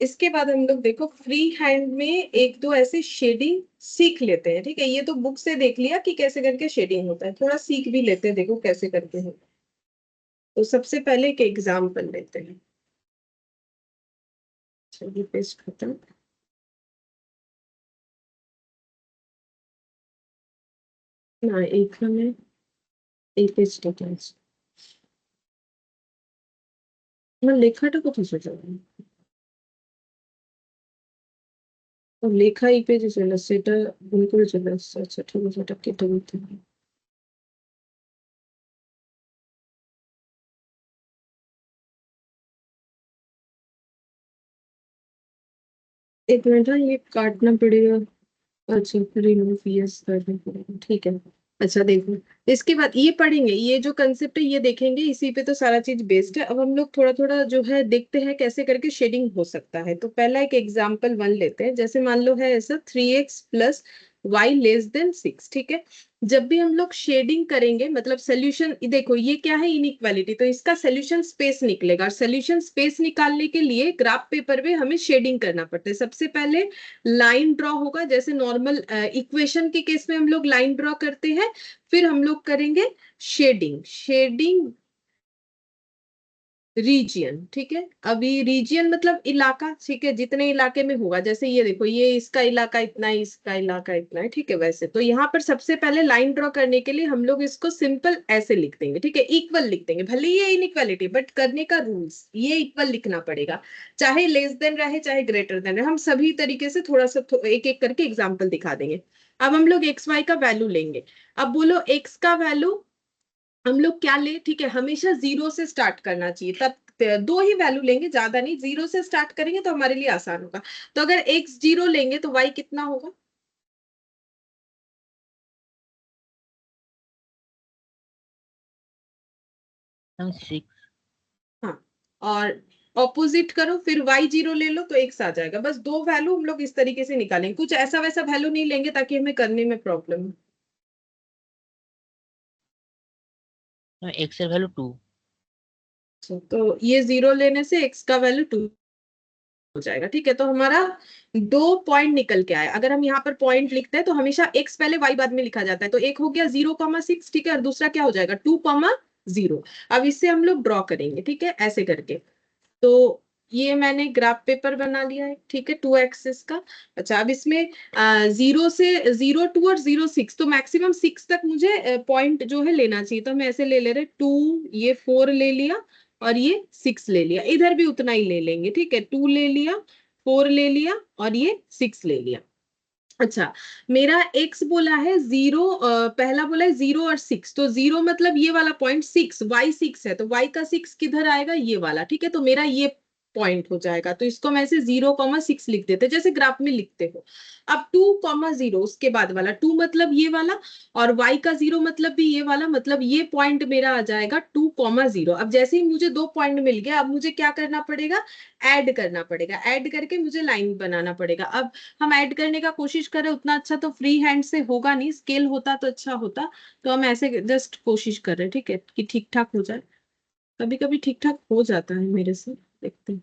इसके बाद हम लोग देखो फ्री हैंड में एक दो ऐसे शेडिंग सीख लेते हैं, ठीक है? ये तो बुक से देख लिया कि कैसे करके शेडिंग होता है, थोड़ा सीख भी लेते हैं, देखो कैसे करके होता है। तो सबसे पहले एक एग्जाम्पल लेते हैं। चलिए पेस्ट खत्म। না এইখানে এই পেজটাতে আছে, আমার লেখাটা কোথায় চলে গেল? ও, লেখা এই পেজে চলে আসছে, এটা ভুল করে চলে আসছে। আচ্ছা ঠিক আছে, এটা কেটে দিতে হবে। एक मिनट, हाँ, ये काटना पड़ेगा। अच्छा रिमूव यस करना पड़ेगा, ठीक है। अच्छा देखो, इसके बाद ये पढ़ेंगे, ये जो कंसेप्ट है ये देखेंगे, इसी पे तो सारा चीज बेस्ड है। अब हम लोग थोड़ा थोड़ा जो है देखते हैं कैसे करके शेडिंग हो सकता है। तो पहला एक एग्जांपल 1 लेते हैं। जैसे मान लो है ऐसा 3x plus Y less then 6, ठीक है? जब भी हम लोग शेडिंग करेंगे, मतलब सोल्यूशन, देखो ये क्या है, इनइक्वालिटी, तो इसका सोल्यूशन स्पेस निकलेगा। और सोल्यूशन स्पेस निकालने के लिए ग्राफ पेपर पे हमें शेडिंग करना पड़ता है। सबसे पहले लाइन ड्रॉ होगा, जैसे नॉर्मल इक्वेशन के केस में हम लोग लाइन ड्रॉ करते हैं। फिर हम लोग करेंगे शेडिंग, शेडिंग रीजियन, ठीक है? अभी रीजियन मतलब इलाका, ठीक है? जितने इलाके में होगा, जैसे ये देखो, ये इसका इलाका इतना है, इसका इलाका इतना है, ठीक है? वैसे तो यहाँ पर सबसे पहले लाइन ड्रॉ करने के लिए हम लोग इसको सिंपल ऐसे लिख देंगे, ठीक है? इक्वल लिख देंगे, भले ये इनइक्वालिटी, बट करने का रूल्स ये इक्वल लिखना पड़ेगा, चाहे लेस देन रहे चाहे ग्रेटर देन रहे। हम सभी तरीके से थोड़ा सा एक एक करके एग्जाम्पल दिखा देंगे। अब हम लोग एक्स वाई का वैल्यू लेंगे। अब बोलो एक्स का वैल्यू हम लोग क्या ले, ठीक है? हमेशा 0 से स्टार्ट करना चाहिए, तब दो ही वैल्यू लेंगे, ज्यादा नहीं। 0 से स्टार्ट करेंगे तो हमारे लिए आसान होगा। तो अगर x 0 लेंगे तो y कितना होगा? मैम 6। हाँ, और ऑपोजिट करो, फिर y 0 ले लो तो x आ जाएगा। बस दो वैल्यू हम लोग इस तरीके से निकालेंगे, कुछ ऐसा वैसा वैल्यू नहीं लेंगे ताकि हमें करने में प्रॉब्लम हो। एक्स এর ভ্যালু 2। तो ये 0 लेने से x का वैल्यू 2 हो जाएगा, ठीक है? तो हमारा दो पॉइंट निकल के आया। अगर हम यहाँ पर पॉइंट लिखते हैं तो हमेशा x पहले y बाद में लिखा जाता है। तो एक हो गया 0,6, ठीक है? और दूसरा क्या हो जाएगा 2,0। अब इससे हम लोग ड्रॉ करेंगे, ठीक है? ऐसे करके। तो ये मैंने ग्राफ पेपर बना लिया है, ठीक है? 2 एक्सिस का। अच्छा अब इसमें 0 से 0 2 और 0 6, तो मैक्सिमम 6 तक मुझे पॉइंट जो है लेना चाहिए। तो हम ऐसे ले ले रहे 2, ये 4 ले लिया और ये 6 ले लिया। इधर भी उतना ही ले लेंगे, ठीक है? 2 ले लिया, 4 ले लिया और ये 6 ले लिया। अच्छा, मेरा x बोला है 0, पहला बोला है 0 और 6, तो 0 मतलब ये वाला पॉइंट, 6 y 6 है, तो y का 6 किधर आएगा, ये वाला, ठीक है, तो मेरा ये पॉइंट हो जाएगा, तो इसको मैं ऐसे 0,6 लिख देते जैसे ग्राफ में लिखते हो। अब 2,0 उसके बाद वाला 2 मतलब ये वाला, और y का 0 मतलब भी ये वाला, मतलब ये पॉइंट मेरा आ जाएगा 2,0। अब जैसे ही मुझे 2 पॉइंट मिल गया, अब मुझे क्या करना पड़ेगा, ऐड करना पड़ेगा, ऐड करके मुझे लाइन बनाना पड़ेगा। अब हम ऐड करने का कोशिश करें, उतना अच्छा तो फ्री हैंड से होगा नहीं, स्केल होता तो अच्छा होता, तो हम ऐसे जस्ट कोशिश कर रहे हैं, ठीक है, कि ठीक ठाक हो जाए। कभी कभी ठीक ठाक हो जाता है मेरे से, देखते हैं।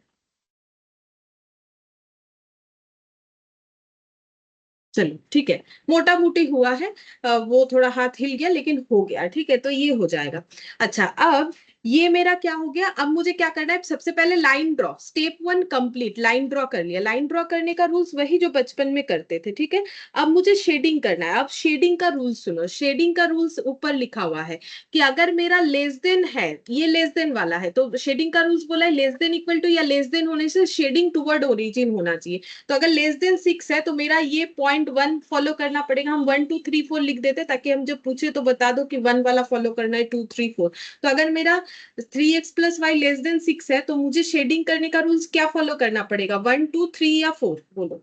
चलो ठीक है, मोटा मोटी हुआ है, वो थोड़ा हाथ हिल गया लेकिन हो गया, ठीक है, तो ये हो जाएगा। अच्छा, अब ये मेरा क्या हो गया, अब मुझे क्या करना है, सबसे पहले line draw, step 1 complete, line draw कर लिया। लाइन ड्रॉ करने का रूल्स वही जो बचपन में करते थे, ठीक है। अब मुझे शेडिंग करना है। अब शेडिंग का रूल्स सुनो, शेडिंग का रूल्स ऊपर लिखा हुआ है कि अगर मेरा लेस देन है, ये लेस देन वाला है, तो शेडिंग का रूल्स बोला है लेस देन इक्वल टू या लेस देन होने से शेडिंग टुवर्ड ओरिजिन होना चाहिए। तो अगर लेस देन 6 है तो मेरा ये .1 फॉलो करना पड़ेगा। हम 1 2 3 4 लिख देते ताकि हम जब पूछे तो बता दो कि 1 वाला फॉलो करना है, 2 3 4। तो अगर मेरा 3x + y लेस देन 6 है तो मुझे शेडिंग करने का रूल्स क्या फॉलो करना पड़ेगा, 1 2 3 या 4, बोलो।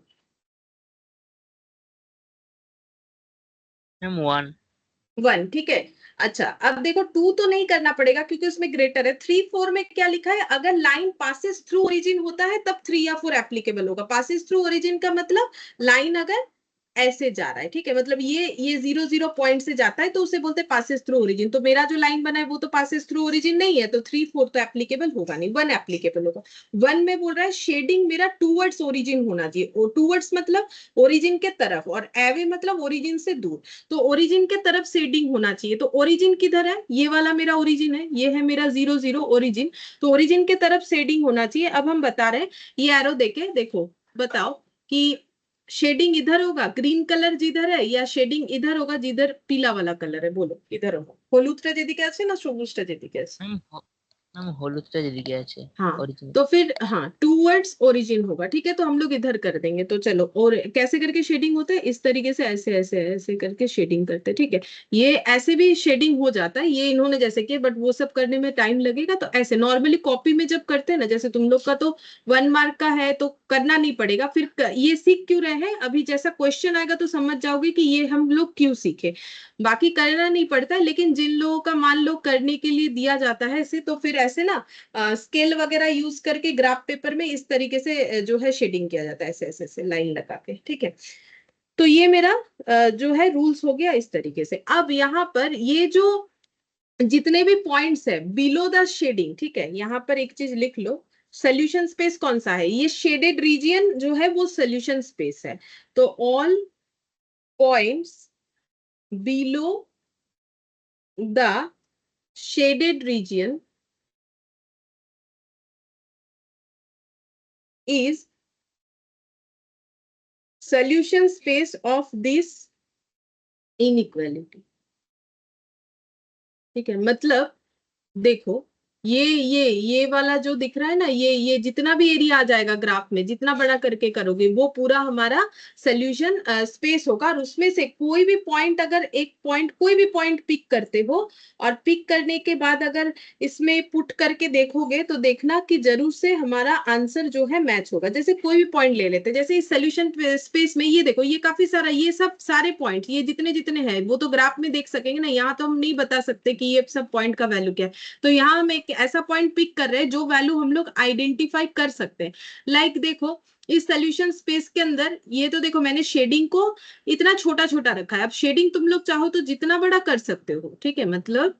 मैम 1। 1, ठीक है। अच्छा, अब देखो 2 तो नहीं करना पड़ेगा क्योंकि उसमें ग्रेटर है। 3 4 में क्या लिखा है, अगर लाइन पासिस थ्रू ओरिजिन होता है तब 3 या 4 एप्लीकेबल होगा। पासिस थ्रू ओरिजिन का मतलब लाइन अगर ऐसे जा रहा है, ठीक है, मतलब ये 0 0 पॉइंट से जाता है तो उसे बोलते हैं पासिस थ्रू ओरिजिन। तो मेरा जो लाइन बना है वो तो पासिस थ्रू ओरिजिन नहीं है, तो 3 4 तो एप्लीकेबल होगा नहीं, 1 एप्लीकेबल होगा। 1 में बोल रहा है शेडिंग मेरा टूवर्ड्स ओरिजिन होना चाहिए, और टूवर्ड्स मतलब ओरिजिन के तरफ, और एवे मतलब ओरिजिन से दूर। तो ओरिजिन के तरफ शेडिंग होना चाहिए। तो ओरिजिन किधर है, ये वाला मेरा ओरिजिन है, ये है मेरा 0 0 ओरिजिन, तो ओरिजिन के तरफ शेडिंग होना चाहिए। अब हम बता रहे हैं, ये एरो देके देखो, बताओ कि शेडिंग इधर होगा, ग्रीन कलर जिधर है, या शेडिंग इधर होगा जिधर पीला वाला कलर है, बोलो इधर होगा। হলুদটা যেদিকে আছে না সবুজটা যেদিকে আছে। ম্যাম ম্যাম হলুদটা যেদিকে আছে हाँ, অরিজিন। तो फिर हाँ टूवर्ड्स ओरिजिन होगा, ठीक है, तो हम लोग इधर कर देंगे। तो चलो, और कैसे करके शेडिंग होता है, इस तरीके से ऐसे ऐसे ऐसे करके शेडिंग करते हैं, ठीक है। ये ऐसे भी शेडिंग हो जाता है, ये इन्होंने जैसे किया, बट वो सब करने में टाइम लगेगा। तो ऐसे नॉर्मली कॉपी में जब करते हैं ना, जैसे तुम लोग का तो 1 मार्क का है तो करना नहीं पड़ेगा। फिर ये सीख क्यों रहे हैं, अभी जैसा क्वेश्चन आएगा तो समझ जाओगे कि ये हम लोग क्यों सीखे। बाकी करना नहीं पड़ता है, लेकिन जिन लोगों का मान लो करने के लिए दिया जाता है ऐसे, तो फिर ऐसे ना स्केल वगैरह यूज करके ग्राफ पेपर में इस तरीके से जो है शेडिंग किया जाता है, ऐसे ऐसे ऐसे लाइन लगा के, ठीक है। तो ये मेरा जो है रूल्स हो गया इस तरीके से। अब यहाँ पर ये जो जितने भी पॉइंट्स है बिलो द शेडिंग, ठीक है, यहाँ पर एक चीज लिख लो, सोल्यूशन स्पेस कौन सा है, ये शेडेड रीजियन जो है वो सोल्यूशन स्पेस है। तो all points below the shaded region is solution space of this inequality, ठीक है। मतलब देखो, ये वाला जो दिख रहा है ना, ये जितना भी एरिया आ जाएगा ग्राफ में, जितना बड़ा करके करोगे वो पूरा हमारा सोल्यूशन स्पेस होगा। और उसमें से कोई भी पॉइंट, अगर एक पॉइंट, कोई भी पॉइंट पिक करते हो, और पिक करने के बाद अगर इसमें पुट करके देखोगे तो देखना कि जरूर से हमारा आंसर जो है मैच होगा। जैसे कोई भी पॉइंट ले लेते, जैसे इस सोल्यूशन स्पेस में ये देखो, ये काफी सारा, ये सब सारे पॉइंट, ये जितने जितने हैं वो तो ग्राफ में देख सकेंगे ना, यहाँ तो हम नहीं बता सकते कि ये सब पॉइंट का वैल्यू क्या है। तो यहाँ हम एक ऐसा पॉइंट पिक कर रहे हैं जो वैल्यू हम लोग आइडेंटिफाई कर सकते हैं। लाइक देखो, इस सोल्यूशन स्पेस के अंदर ये तो देखो, मैंने शेडिंग को इतना छोटा छोटा रखा है। अब शेडिंग तुम लोग चाहो तो जितना बड़ा कर सकते हो, ठीक है। मतलब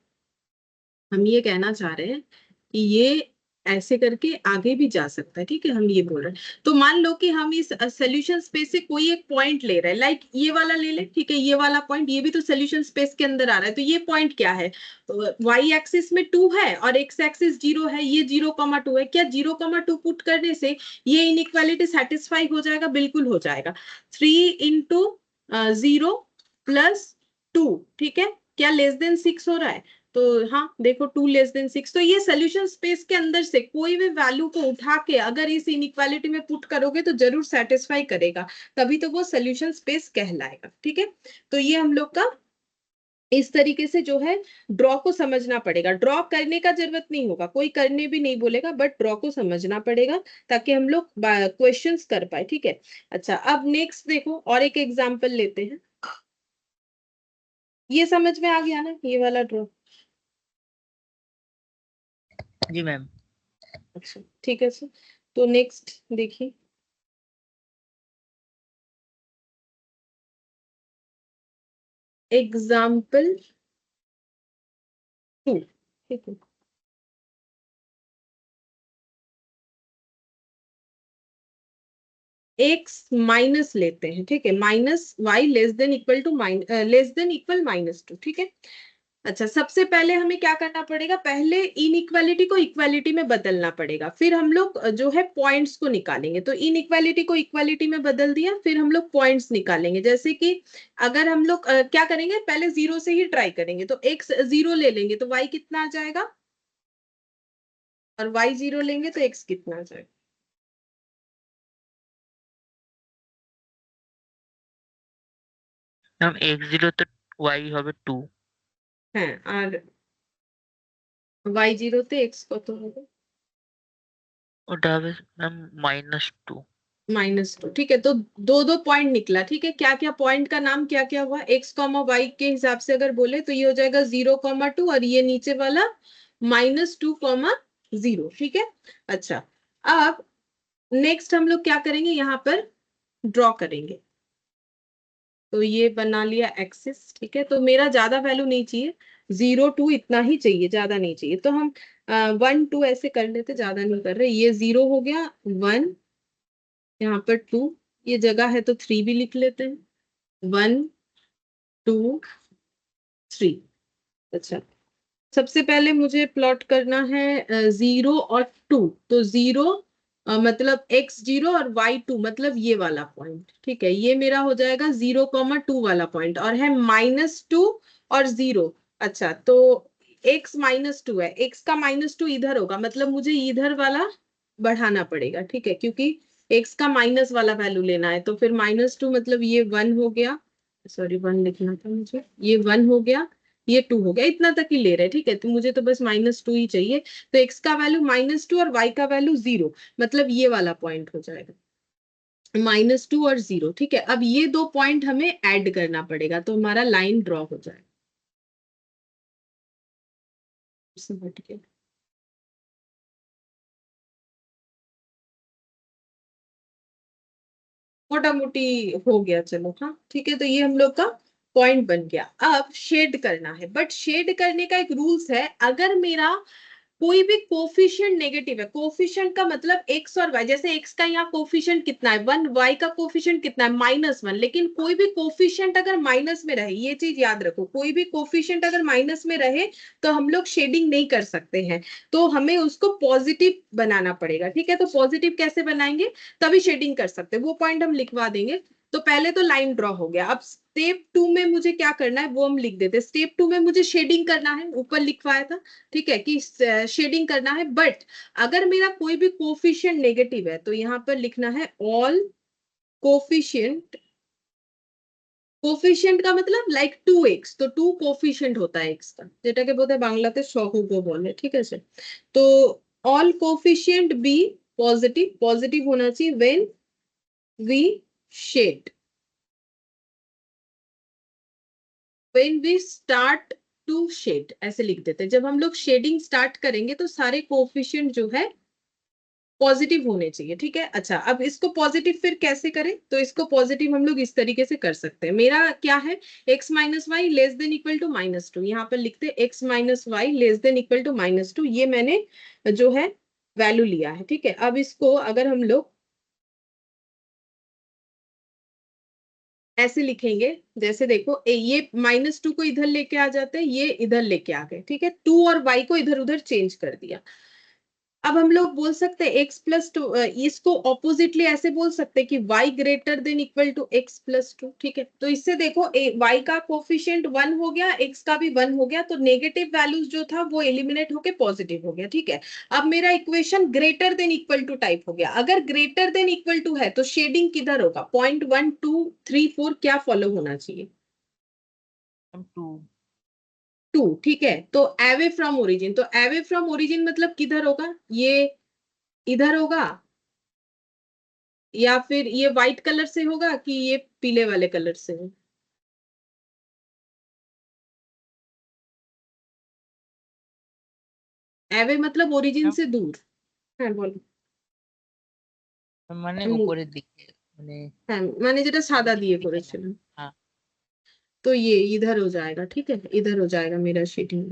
हम ये कहना चाह रहे हैं कि ये ऐसे करके आगे भी जा सकता है, ठीक है, हम ये बोल रहे हैं। तो मान लो कि हम इस सोल्यूशन स्पेस से कोई एक पॉइंट ले रहे हैं, लाइक ये वाला ले ले, ठीक है, ये वाला पॉइंट, ये भी तो सोल्यूशन स्पेस के अंदर आ रहा है। तो ये पॉइंट क्या है, वाई एक्सिस में 2 है और एक्स एक्सिस 0 है, ये 0,2 है। क्या 0,2 पुट करने से ये इनइक्वालिटी सेटिस्फाई हो जाएगा, बिल्कुल हो जाएगा। 3 इंटू 0 + 2, ठीक है, क्या लेस देन 6 हो रहा है, तो हाँ देखो 2<6, तो ये सोल्यूशन स्पेस के अंदर से कोई भी वैल्यू को उठा के अगर इस इनइक्वालिटी में पुट करोगे तो जरूर सेटिस्फाई करेगा, तभी तो वो सोल्यूशन स्पेस कहलाएगा। ठीक है, तो ये हम लोग का इस तरीके से जो है ड्रॉ को समझना पड़ेगा। ड्रॉ करने का जरूरत नहीं होगा, कोई करने भी नहीं बोलेगा, बट ड्रॉ को समझना पड़ेगा ताकि हम लोग क्वेश्चंस कर पाए। ठीक है, अच्छा अब नेक्स्ट देखो और एक एग्जांपल लेते हैं। ये समझ में आ गया ना ये वाला ड्रॉ? जी मैम। अच्छा ठीक है सर, तो नेक्स्ट देखिए। एग्जाम्पल 2। ठीक है, एक्स माइनस लेते हैं। ठीक है, minus y less than equal to less than equal -2। ठीक है, अच्छा सबसे पहले हमें क्या करना पड़ेगा, पहले इनइक्वालिटी को इक्वालिटी में बदलना पड़ेगा, फिर हम लोग जो है पॉइंट्स को निकालेंगे। तो इनइक्वालिटी को इक्वालिटी में बदल दिया, फिर हम लोग पॉइंट्स निकालेंगे। जैसे कि अगर हम लोग क्या करेंगे, पहले जीरो से ही ट्राई करेंगे, तो एक्स जीरो ले लेंगे तो वाई कितना आ जाएगा, और वाई जीरो लेंगे तो एक्स कितना आ जाएगा। मैम x0 তো y হবে 2। হ্যাঁ, আর वाई जीरो তে एक्स কত হবে? ওটা হবে ম্যাম -2। -2। ठीक है, तो दो दो पॉइंट निकला। ठीक है, क्या क्या पॉइंट का नाम क्या क्या हुआ, एक्स कॉमा वाई के हिसाब से अगर बोले तो ये हो जाएगा 0,2, और ये नीचे वाला -2,0। ठीक है, अच्छा अब नेक्स्ट हम लोग क्या करेंगे, यहाँ पर ड्रॉ करेंगे। तो ये बना लिया एक्सिस। ठीक है, तो मेरा ज्यादा वैल्यू नहीं चाहिए, 0 2 इतना ही चाहिए, ज्यादा नहीं चाहिए। तो हम 1 2 ऐसे कर लेते, ज्यादा नहीं कर रहे। ये 0 हो गया, 1 यहाँ पर 2, ये जगह है तो 3 भी लिख लेते हैं। 1 2 3। अच्छा सबसे पहले मुझे प्लॉट करना है 0 और 2। तो 0 मतलब x0 और y2 मतलब ये वाला पॉइंट। ठीक है, ये मेरा हो जाएगा 0,2 वाला पॉइंट, और है -2 और 0। अच्छा तो x -2 है, x का -2 इधर होगा, मतलब मुझे इधर वाला बढ़ाना पड़ेगा। ठीक है, क्योंकि x का माइनस वाला वैल्यू लेना है, तो फिर -2 मतलब ये 1 हो गया, सॉरी 1 लिखना था मुझे, ये 1 हो गया, ये 2 हो गया, इतना तक ही ले रहे हैं। ठीक है, तो मुझे तो बस -2 ही चाहिए। तो x का वैल्यू -2 और y का वैल्यू 0, मतलब ये वाला पॉइंट हो जाएगा, -2 और 0। ठीक है, अब ये दो पॉइंट हमें ऐड करना पड़ेगा, तो हमारा लाइन ड्रॉ हो जाएगा। समझ गए? मोटा मोटी हो गया, चलो हाँ ठीक है, तो ये हम लोग का पॉइंट बन गया। अब शेड करना है, बट शेड करने का एक रूल्स है, अगर मेरा कोई भी कोफिशिएंट नेगेटिव है, कोफिशिएंट का मतलब एक्स और वाई, जैसे एक्स का यहाँ कोफिशिएंट कितना है 1, वाई का कोफिशिएंट कितना है -1, लेकिन कोई भी कोफिशिएंट अगर माइनस में रहे, ये चीज याद रखो, कोई भी कोफिशिएंट अगर माइनस में रहे तो हम लोग शेडिंग नहीं कर सकते हैं, तो हमें उसको पॉजिटिव बनाना पड़ेगा। ठीक है, तो पॉजिटिव कैसे बनाएंगे, तभी शेडिंग कर सकते हैं, वो पॉइंट हम लिखवा देंगे। तो पहले तो लाइन ड्रॉ हो गया, अब स्टेप 2 में मुझे क्या करना है वो हम लिख देते हैं। स्टेप 2 में मुझे शेडिंग करना है, ऊपर लिखवाया था। ठीक है, कि शेडिंग करना है, बट अगर मेरा कोई भी कोफिशिएंट नेगेटिव है तो यहाँ पर लिखना है ऑल कोफिशिएंट। কোফিশিয়েন্ট का मतलब लाइक 2x, तो 2 কোফিশিয়েন্ট होता है x का, যেটাকে বোধহয় বাংলাতে সহগ বলে। ঠিক আছে, তো all coefficient be positive, positive होना चाहिए when we shade, when we start to shade, ऐसे लिख देते हैं। जब हम लोग शेडिंग स्टार्ट करेंगे तो सारे कोफिशिएंट जो है पॉजिटिव होने चाहिए। ठीक है, अच्छा अब इसको पॉजिटिव फिर कैसे करें, तो इसको पॉजिटिव हम लोग इस तरीके से कर सकते हैं। मेरा क्या है, x minus y less than equal to -2, यहाँ पर लिखते हैं x minus y less than equal to -2, ये मैंने जो है वैल्यू लिया है। ठीक है, अब इसको अगर हम लोग ऐसे लिखेंगे, जैसे देखो ये -2 को इधर लेके आ जाते हैं, ये इधर लेके आ गए। ठीक है, 2 और y को इधर उधर चेंज कर दिया। अब हम लोग बोल सकते हैं एक्स प्लस टू, इसको ऑपोजिटली ऐसे बोल सकते हैं कि y greater than equal to x plus two. ठीक है, तो इससे देखो y का कोफिशिएंट 1 हो गया, x का भी 1 हो गया, तो नेगेटिव वैल्यूज जो था वो एलिमिनेट होके पॉजिटिव हो गया। ठीक है, अब मेरा equation greater than equal to type हो गया। अगर ग्रेटर देन इक्वल टू है तो शेडिंग किधर होगा? पॉइंट 1 2 3 4 क्या फॉलो होना चाहिए? मैम 2। 2। ठीक है, तो अवे फ्रॉम ओरिजिन, तो अवे फ्रॉम ओरिजिन मतलब किधर होगा? ये इधर होगा, या फिर ये व्हाइट कलर से होगा कि ये पीले वाले कलर से हो? अवे मतलब ओरिजिन मैम से दूर। हाँ बोलो। মানে हम्म, উপরের দিকে, মানে हाँ मैंने যেটা সাদা নিচের দিয়ে দিকে না। করেছিলাম, হ্যাঁ। तो ये इधर हो जाएगा। ठीक है, इधर हो जाएगा मेरा शेडिंग।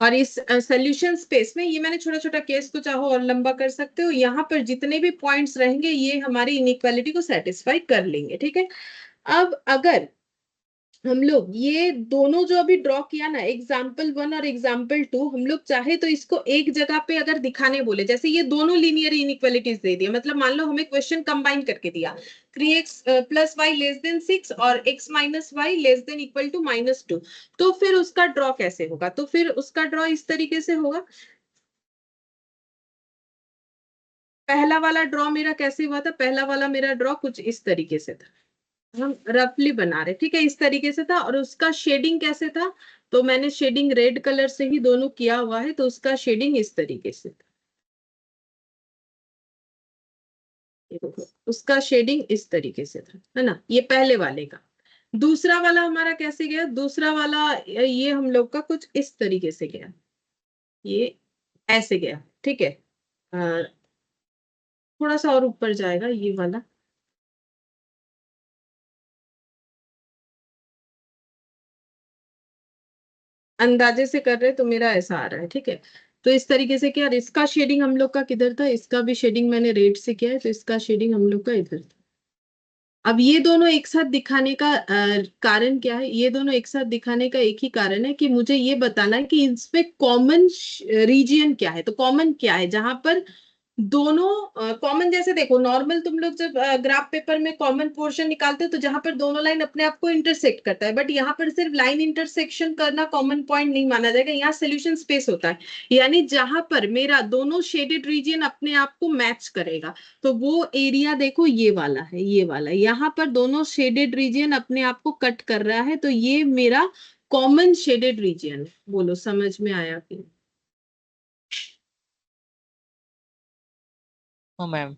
और इस सोल्यूशन स्पेस में ये मैंने छोटा छोटा केस को चाहो और लंबा कर सकते हो, यहाँ पर जितने भी पॉइंट्स रहेंगे ये हमारी इनइक्वालिटी को सेटिस्फाई कर लेंगे। ठीक है, अब अगर हम लोग ये दोनों जो अभी ड्रॉ किया ना, एग्जाम्पल 1 और एग्जाम्पल 2, हम लोग चाहे तो इसको एक जगह पे अगर दिखाने बोले, जैसे ये दोनों लीनियर इनइक्वालिटीज दे दिया, मतलब मान लो हमें क्वेश्चन कंबाइन करके दिया 3x plus Y less then 6 और x minus y less than equal to -2, तो फिर उसका ड्रॉ कैसे होगा? तो फिर उसका ड्रॉ इस तरीके से होगा। पहला वाला ड्रॉ मेरा कैसे हुआ था? पहला वाला मेरा ड्रॉ कुछ इस तरीके से था, हम रफली बना रहे। ठीक है, इस तरीके से था, और उसका शेडिंग कैसे था? तो मैंने शेडिंग रेड कलर से ही दोनों किया हुआ है, तो उसका शेडिंग इस तरीके से था। ये देखो, उसका शेडिंग इस तरीके से था, है ना, ये पहले वाले का। दूसरा वाला हमारा कैसे गया? दूसरा वाला ये हम लोग का कुछ इस तरीके से गया, ये ऐसे गया। ठीक है, और थोड़ा सा और ऊपर जाएगा ये वाला, अंदाजे से कर रहे तो मेरा ऐसा आ रहा है। ठीक है, तो इस तरीके से किया, और इसका शेडिंग हम लोग का किधर था? इसका भी शेडिंग मैंने रेड से किया है, तो इसका शेडिंग हम लोग का इधर था। अब ये दोनों एक साथ दिखाने का कारण क्या है? ये दोनों एक साथ दिखाने का एक ही कारण है कि मुझे ये बताना है कि इसमें कॉमन रीजियन क्या है। तो कॉमन क्या है जहां पर दोनों कॉमन, जैसे देखो नॉर्मल तुम लोग जब ग्राफ पेपर में कॉमन पोर्शन निकालते हो तो जहां पर दोनों लाइन अपने आप को इंटरसेक्ट करता है, बट यहाँ पर सिर्फ लाइन इंटरसेक्शन करना कॉमन पॉइंट नहीं माना जाएगा, यहाँ सोल्यूशन स्पेस होता है। यानी जहां पर मेरा दोनों शेडेड रीजन अपने आप को मैच करेगा, तो वो एरिया देखो ये वाला है, ये वाला, यहाँ पर दोनों शेडेड रीजन अपने आप को कट कर रहा है, तो ये मेरा कॉमन शेडेड रीजन है। बोलो समझ में आया कि नहीं? ও ম্যাম।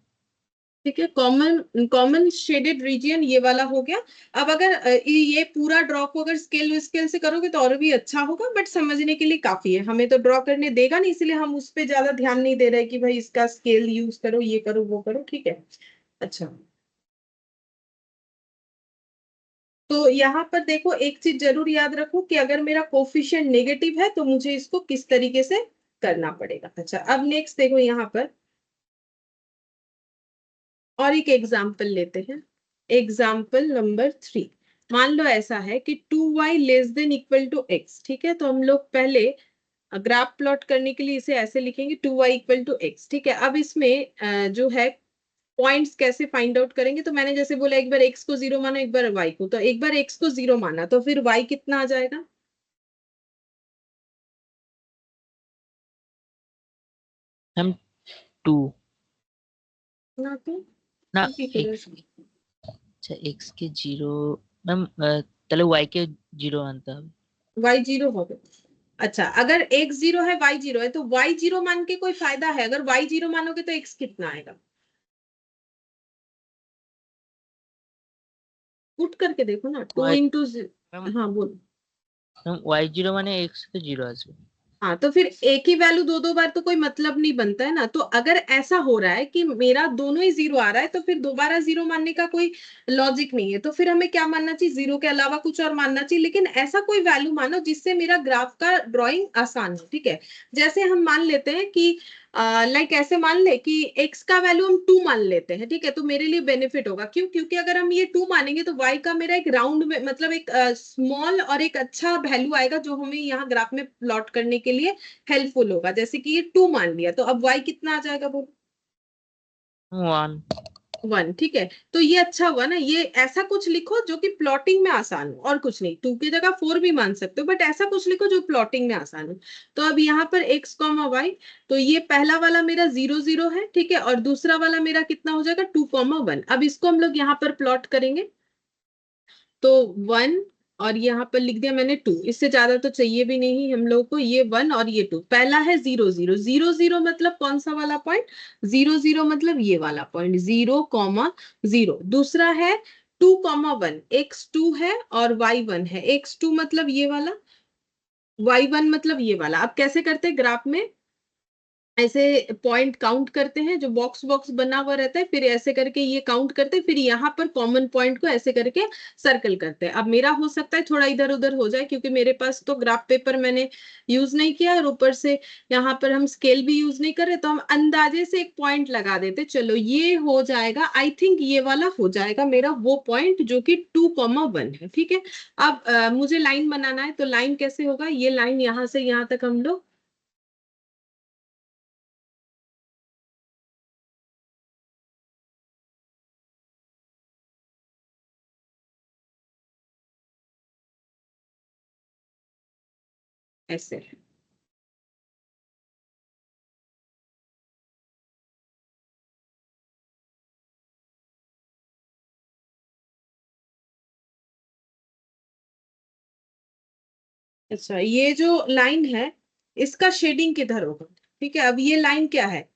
ठीक है, कॉमन कॉमन शेडेड रीजन ये वाला हो गया। अब अगर ये पूरा ड्रॉ को अगर स्केल स्केल से करोगे तो और भी अच्छा होगा, बट समझने के लिए काफी है, हमें तो ड्रॉ करने देगा नहीं, इसलिए हम उस पर ज्यादा ध्यान नहीं दे रहे कि भाई इसका स्केल यूज करो, ये करो वो करो। ठीक है, अच्छा, तो यहाँ पर देखो एक चीज जरूर याद रखो कि अगर मेरा कोफिशिएंट नेगेटिव है तो मुझे इसको किस तरीके से करना पड़ेगा। अच्छा, अब नेक्स्ट देखो यहाँ पर और एक एग्जाम्पल लेते हैं, एग्जाम्पल नंबर 3। मान लो ऐसा है कि 2y less than equal to x. ठीक है, तो हम लोग पहले ग्राफ प्लॉट करने के लिए इसे ऐसे लिखेंगे 2y इक्वल टू एक्स। ठीक है, अब इसमें जो है पॉइंट्स कैसे फाइंड आउट करेंगे? तो मैंने जैसे बोला एक बार एक्स को 0 माना, एक बार वाई को, तो एक बार एक्स को 0 माना तो फिर वाई कितना आ जाएगा? ম্যাম 2। ना तो না কি করে? এক্স, আচ্ছা এক্স কে জিরো। ম্যাম তাহলে ওয়াই কে জিরো আনতে হবে। वाई 0 होगा। अच्छा, अगर एक्स 0 है वाई 0 है तो वाई 0 मान के कोई फायदा है? अगर वाई 0 मानोगे तो एक्स कितना आएगा? पुट करके देखो ना, टू ওয়াই इंटू। ম্যাম, हाँ बोलो। ম্যাম ওয়াই জিরো মানে এক্স তো জিরো আসবে। हाँ, तो फिर एक ही वैल्यू दो दो बार तो कोई मतलब नहीं बनता है ना। तो अगर ऐसा हो रहा है कि मेरा दोनों ही 0 आ रहा है तो फिर दोबारा 0 मानने का कोई लॉजिक नहीं है। तो फिर हमें क्या मानना चाहिए? 0 के अलावा कुछ और मानना चाहिए, लेकिन ऐसा कोई वैल्यू मानो जिससे मेरा ग्राफ का ड्राइंग आसान हो। ठीक है, जैसे हम मान लेते हैं कि लाइक ऐसे मान ले कि x का वैल्यू हम 2 मान लेते हैं, ठीक है, तो मेरे लिए बेनिफिट होगा। क्यों? क्योंकि अगर हम ये 2 मानेंगे तो y का मेरा एक राउंड में मतलब एक स्मॉल और एक अच्छा वैल्यू आएगा जो हमें यहाँ ग्राफ में प्लॉट करने के लिए हेल्पफुल होगा। जैसे कि ये 2 मान लिया, तो अब y कितना आ जाएगा बोलो? 1। 1, ठीक है। तो ये अच्छा हुआ ना, ये ऐसा कुछ लिखो जो कि प्लॉटिंग में आसान हो, और कुछ नहीं। 2 की जगह 4 भी मान सकते हो, बट ऐसा कुछ लिखो जो प्लॉटिंग में आसान हो। तो अब यहाँ पर x कॉमा वाई, तो ये पहला वाला मेरा 0 0 है, ठीक है, और दूसरा वाला मेरा कितना हो जाएगा 2 कॉमा 1। अब इसको हम लोग यहाँ पर प्लॉट करेंगे, तो 1, और यहाँ पर लिख दिया मैंने 2। इससे ज्यादा तो चाहिए भी नहीं हम लोग को। ये 1 और ये 2, पहला है 0 0 0 0 मतलब कौन सा वाला पॉइंट? 0 0 मतलब ये वाला पॉइंट 0 कॉमा 0। दूसरा है 2 कॉमा 1, x2 है और y1 है। x2 मतलब ये वाला, y1 मतलब ये वाला। अब कैसे करते हैं ग्राफ में? ऐसे पॉइंट काउंट करते हैं, जो बॉक्स बॉक्स बना हुआ रहता है, फिर ऐसे करके ये काउंट करते हैं, फिर यहाँ पर कॉमन पॉइंट को ऐसे करके सर्कल करते हैं। अब मेरा हो सकता है थोड़ा इधर उधर हो जाए, क्योंकि मेरे पास तो ग्राफ पेपर मैंने यूज नहीं किया, और ऊपर से यहाँ पर हम स्केल भी यूज नहीं कर रहे, तो हम अंदाजे से एक पॉइंट लगा देते। चलो ये हो जाएगा, आई थिंक ये वाला हो जाएगा मेरा वो पॉइंट जो कि 2,1 है, ठीक है। अब मुझे लाइन बनाना है, तो लाइन कैसे होगा? ये लाइन यहाँ से यहाँ तक हम लोग ऐसे। अच्छा, ये जो लाइन है इसका शेडिंग किधर होगा? ठीक है, अब ये लाइन क्या है?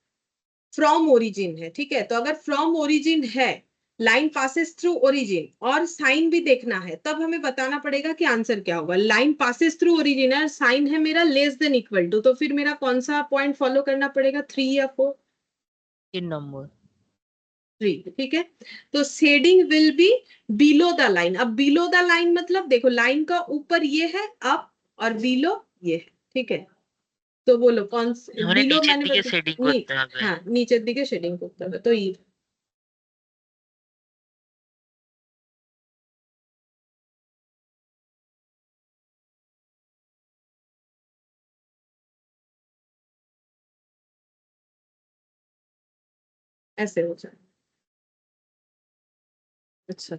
फ्रॉम ओरिजिन है, ठीक है। तो अगर फ्रॉम ओरिजिन है, लाइन पासेस थ्रू ओरिजिन, और साइन भी देखना है, तब हमें बताना पड़ेगा कि आंसर क्या होगा। लाइन पासेस थ्रू ओरिजिन है, साइन है मेरा लेस देन इक्वल टू, तो फिर मेरा कौन सा पॉइंट फॉलो करना पड़ेगा? 3 या 4? 3 नंबर। 3, ठीक है। तो shading will be below the line. अब बिलो द लाइन मतलब देखो, लाइन का ऊपर ये है अप, और बिलो ये है, ठीक है। तो बोलो कौन মানে बिलो নিচের मैंने দিকে बता শেডিং नी করতে হবে। हाँ, नीचे दिखे शेडिंग करता है, तो ये ऐसे हो जाए। अच्छा,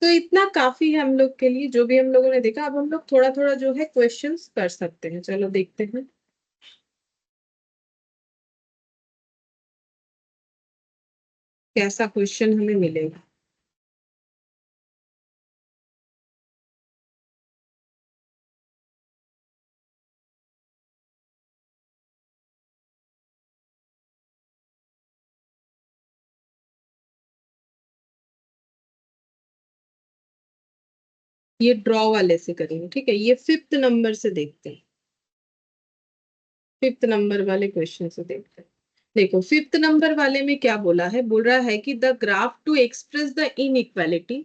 तो इतना काफी है हम लोग के लिए, जो भी हम लोगों ने देखा। अब हम लोग थोड़ा थोड़ा जो है क्वेश्चंस कर सकते हैं। चलो देखते हैं कैसा क्वेश्चन हमें मिलेगा। ये ड्रॉ वाले से करेंगे, ठीक है। ये 5th नंबर से देखते हैं, 5th नंबर वाले क्वेश्चन से देखते हैं। देखो 5th नंबर वाले में क्या बोला है? बोल रहा है कि the graph to express the inequality,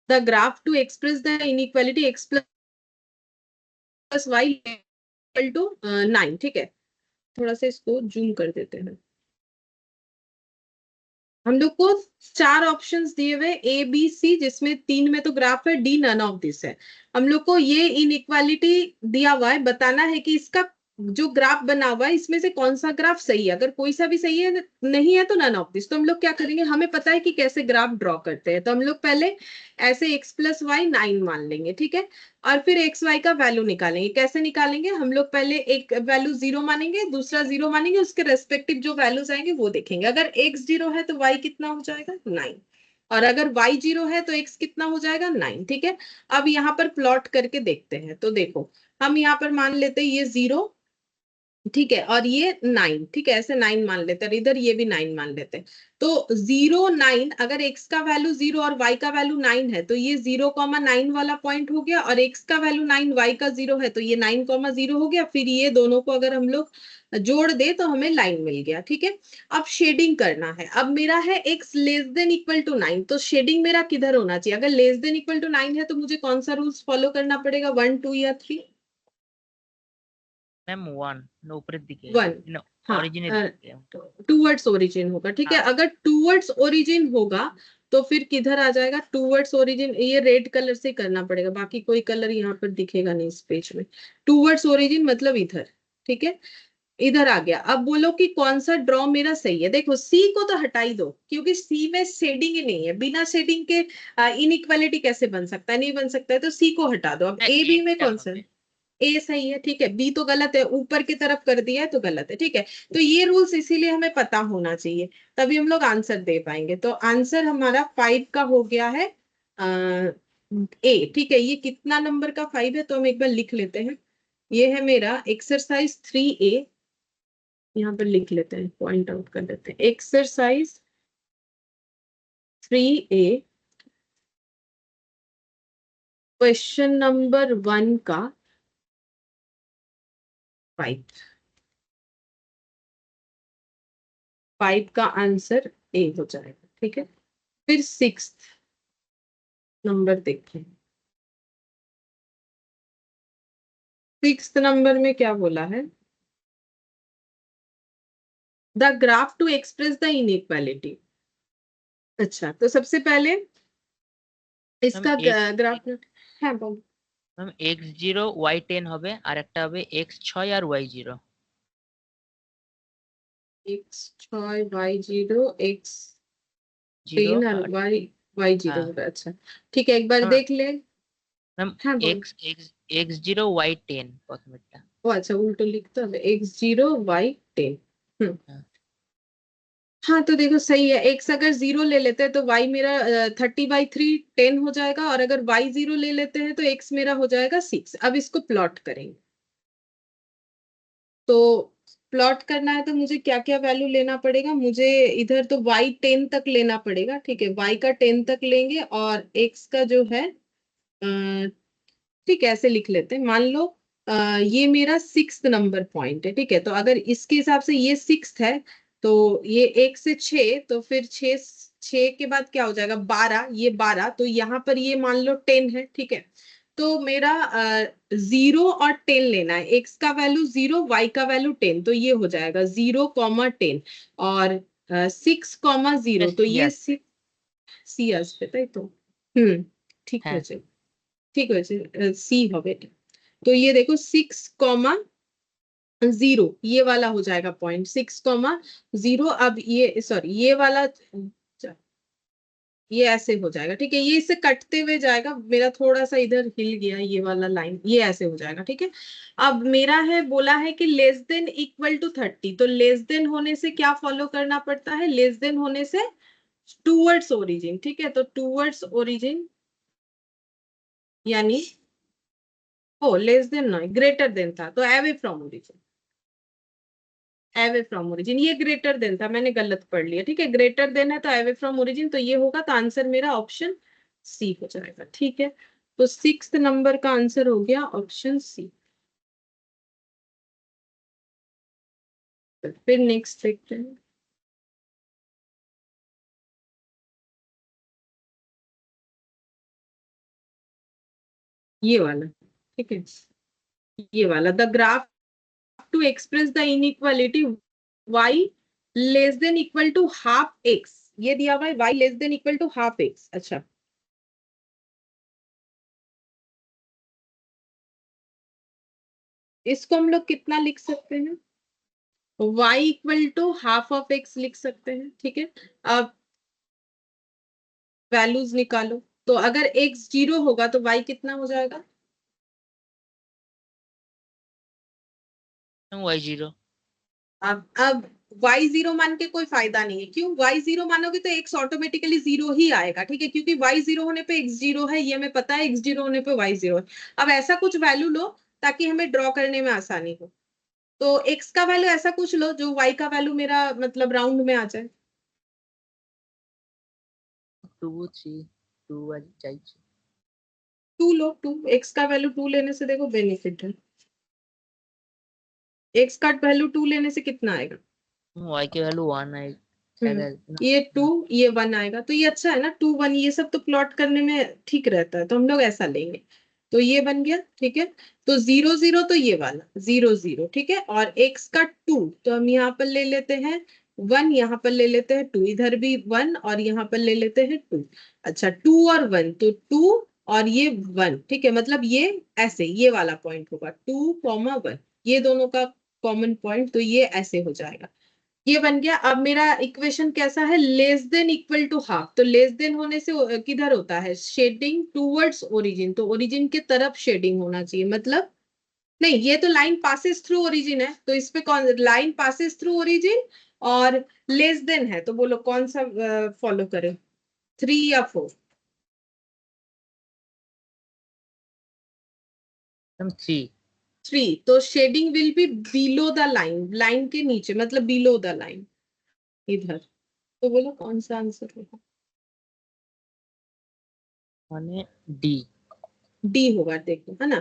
the graph to express the inequality x plus y equal to 9, ठीक है। थोड़ा सा इसको जूम कर देते हैं। हम लोग को 4 ऑप्शंस दिए हुए ए बी सी, जिसमें 3 में तो ग्राफ है, डी नन ऑफ दिस है। हम लोग को ये इनइक्वालिटी दिया हुआ है, बताना है कि इसका जो ग्राफ बना हुआ है इसमें से कौन सा ग्राफ सही है। अगर कोई सा भी सही है नहीं है तो नन ऑफ दिस। तो हम लोग क्या करेंगे? हमें पता है कि कैसे ग्राफ ड्रॉ करते हैं, तो हम लोग पहले ऐसे x प्लस वाई 9 मान लेंगे, ठीक है। और फिर एक्स वाई का वैल्यू निकालेंगे। कैसे निकालेंगे? हम लोग पहले एक वैल्यू 0 मानेंगे, दूसरा 0 मानेंगे, उसके रेस्पेक्टिव जो वैल्यूज आएंगे वो देखेंगे। अगर x 0 है तो y कितना हो जाएगा? 9। और अगर y 0 है तो x कितना हो जाएगा? 9, ठीक है। अब यहाँ पर प्लॉट करके देखते हैं, तो देखो हम यहाँ पर मान लेते हैं ये 0, ठीक है, और ये 9, ठीक है, ऐसे 9 मान लेते हैं, और इधर ये भी 9 मान लेते हैं। तो 0 9, अगर x का वैल्यू 0 और y का वैल्यू 9 है, तो ये 0,9 वाला पॉइंट हो गया, और x का वैल्यू 9 y का 0 है, तो ये 9,0 हो गया। फिर ये दोनों को अगर हम लोग जोड़ दे तो हमें लाइन मिल गया, ठीक है। अब शेडिंग करना है। अब मेरा है x less than equal to 9, तो शेडिंग मेरा किधर होना चाहिए? अगर लेस देन इक्वल टू 9 है तो मुझे कौन सा रूल्स फॉलो करना पड़ेगा? 1 2 या 3? मैम 1 ऊपर दिखेगा 1, हाँ, ओरिजिन दिखेगा। टूवर्ड्स ओरिजिन होगा, ठीक है। हाँ अगर टूवर्ड्स ओरिजिन होगा तो फिर किधर आ जाएगा, टूवर्ड्स ओरिजिन, ये रेड कलर से करना पड़ेगा, बाकी कोई कलर यहाँ पर दिखेगा नहीं इस पेज में। टूवर्ड्स ओरिजिन मतलब इधर, ठीक है, इधर आ गया। अब बोलो कि कौन सा ड्रॉ मेरा सही है। देखो सी को तो हटा ही दो, क्योंकि सी में शेडिंग ही नहीं है, बिना शेडिंग के इनइक्वालिटी कैसे बन सकता है, नहीं बन सकता है, तो सी को हटा दो। अब ए बी में एक कौन सा है, ए सही है, ठीक है, बी तो गलत है, ऊपर की तरफ कर दिया है तो गलत है, ठीक है। तो ये रूल्स इसीलिए हमें पता होना चाहिए, तभी हम लोग आंसर दे पाएंगे। तो आंसर हमारा 5 का हो गया है ए, ठीक है। ये कितना नंबर का 5 है तो हम एक बार लिख लेते हैं। ये है मेरा एक्सरसाइज 3A, यहाँ पर लिख लेते हैं, पॉइंट आउट कर लेते हैं, एक्सरसाइज 3A, क्वेश्चन नंबर 1 का 5 का आंसर ए हो जाएगा, ठीक है। फिर 6 नंबर देखें, 6 नंबर में क्या बोला है, the graph to express the inequality. अच्छा, तो सबसे पहले मैम इसका एक ग्राफ है, बोल। मैम x0 y10 হবে আর একটা হবে x6 আর y0। x6 y0 0 x10 और আর y0 हाँ होगा, अच्छा, ठीक है, एक बार ম্যাম देख ले। ম্যাম हाँ बोल। x0 y10 প্রথমেরটা। ओ अच्छा, उल्टो लिखता है, x0 y10। हाँ हाँ, तो देखो सही है, एक्स अगर 0 ले लेते हैं तो वाई मेरा 30/3 10 हो जाएगा, और अगर वाई 0 ले लेते हैं तो एक्स मेरा हो जाएगा 6। अब इसको प्लॉट करेंगे, तो प्लॉट करना है तो मुझे क्या क्या वैल्यू लेना पड़ेगा, मुझे इधर तो वाई 10 तक लेना पड़ेगा, ठीक है, वाई का 10 तक लेंगे, और एक्स का जो है ठीक है, ऐसे लिख लेते हैं, मान लो ये मेरा 6 नंबर पॉइंट है, ठीक है। तो अगर इसके हिसाब से ये 6 है, तो ये 1 से 6, तो फिर 6 6 के बाद क्या हो जाएगा, 12, ये 12, तो यहाँ पर ये मान लो 10 है, ठीक है। तो मेरा 0 और 10 लेना है, एक्स का वैल्यू 0, वाई का वैल्यू 10, तो ये हो जाएगा 0, 10, और 6, 0, तो সি ये আছে। 6 सी আসবে, তাই তো? ঠিক হ্যাঁ হয়েছে, ঠিক হয়েছে, सी হবে। तो ये देखो 6, 0, ये वाला हो जाएगा पॉइंट, 6, 0। अब ये सॉरी, ये वाला ये ऐसे हो जाएगा, ठीक है, ये इससे कटते हुए जाएगा, मेरा थोड़ा सा इधर हिल गया ये वाला लाइन, ये ऐसे हो जाएगा, ठीक है। अब मेरा है, बोला है कि लेस देन इक्वल टू 30, तो लेस देन होने से क्या फॉलो करना पड़ता है, लेस देन होने से टूवर्ड्स ओरिजिन, ठीक है। तो टूवर्ड्स ओरिजिन यानी, oh less than not, greater than था तो away from origin, away from origin, ये ग्रेटर देन था, मैंने गलत पढ़ लिया, ठीक है, ग्रेटर देन है तो अवे फ्रॉम ओरिजिन, तो ये होगा, तो आंसर मेरा ऑप्शन सी हो जाएगा, ठीक है। तो 6 नंबर का आंसर हो गया ऑप्शन सी। फिर नेक्स्ट देखते हैं, ये वाला, ठीक है, ये वाला, the graph to express the inequality y less than equal to half x, ये दिया हुआ है y less than equal to half x. अच्छा, इसको हम लोग कितना लिख सकते हैं, y equal to half of x लिख सकते हैं, ठीक है। अब वैल्यूज निकालो, तो अगर x 0 होगा तो y कितना हो जाएगा, y0। अब y 0 मान के कोई फायदा नहीं है, क्यों, y 0 मानोगे तो x ऑटोमेटिकली 0 ही आएगा, ठीक है, क्योंकि y 0 होने पे x 0 है, ये हमें पता है, x 0 होने पे y 0 है। अब ऐसा कुछ वैल्यू लो ताकि हमें ड्रॉ करने में आसानी हो, तो x का वैल्यू ऐसा कुछ लो जो y का वैल्यू मेरा मतलब राउंड में आ जाए। 2 3 2 চাইছে। 2 लो, 2, x का वैल्यू 2 लेने से देखो बेनिफिट है, x का वैल्यू 2 लेने से कितना आएगा, y की वैल्यू 1 है शायद हम्म, है ना। ये 2, ये 1 आएगा, तो ये अच्छा है ना, 2 1, ये सब तो प्लॉट करने में ठीक रहता है, तो हम लोग ऐसा लेंगे। तो ये बन गया, ठीक है। तो 0 0 तो ये वाला 0 0, ठीक है। और x का 2, तो हम यहाँ पर ले लेते हैं 1, यहाँ पर ले लेते हैं 2, इधर भी 1 और यहाँ पर ले लेते हैं 2। अच्छा 2 और 1, तो 2 और ये 1, ठीक है। मतलब ये ऐसे ये वाला पॉइंट होगा 2, 1, ये दोनों का कॉमन पॉइंट, तो ये ऐसे हो जाएगा। ये बन गया। अब मेरा इक्वेशन कैसा है, less than equal to half. तो लेस देन होने से किधर होता है, शेडिंग टूवर्ड्स ओरिजिन, तो ओरिजिन के तरफ शेडिंग होना चाहिए। मतलब नहीं, ये तो लाइन पासेस थ्रू ओरिजिन है, तो इस पे कौन, लाइन पासेस थ्रू ओरिजिन और लेस देन है, तो बोलो कौन सा फॉलो करें, 3 या 4? 3। 3। तो shading will be below the line, line के नीचे, मतलब बिलो द लाइन इधर। तो बोलो कौन सा आंसर होगा? माने डी। डी होगा, देखो है ना।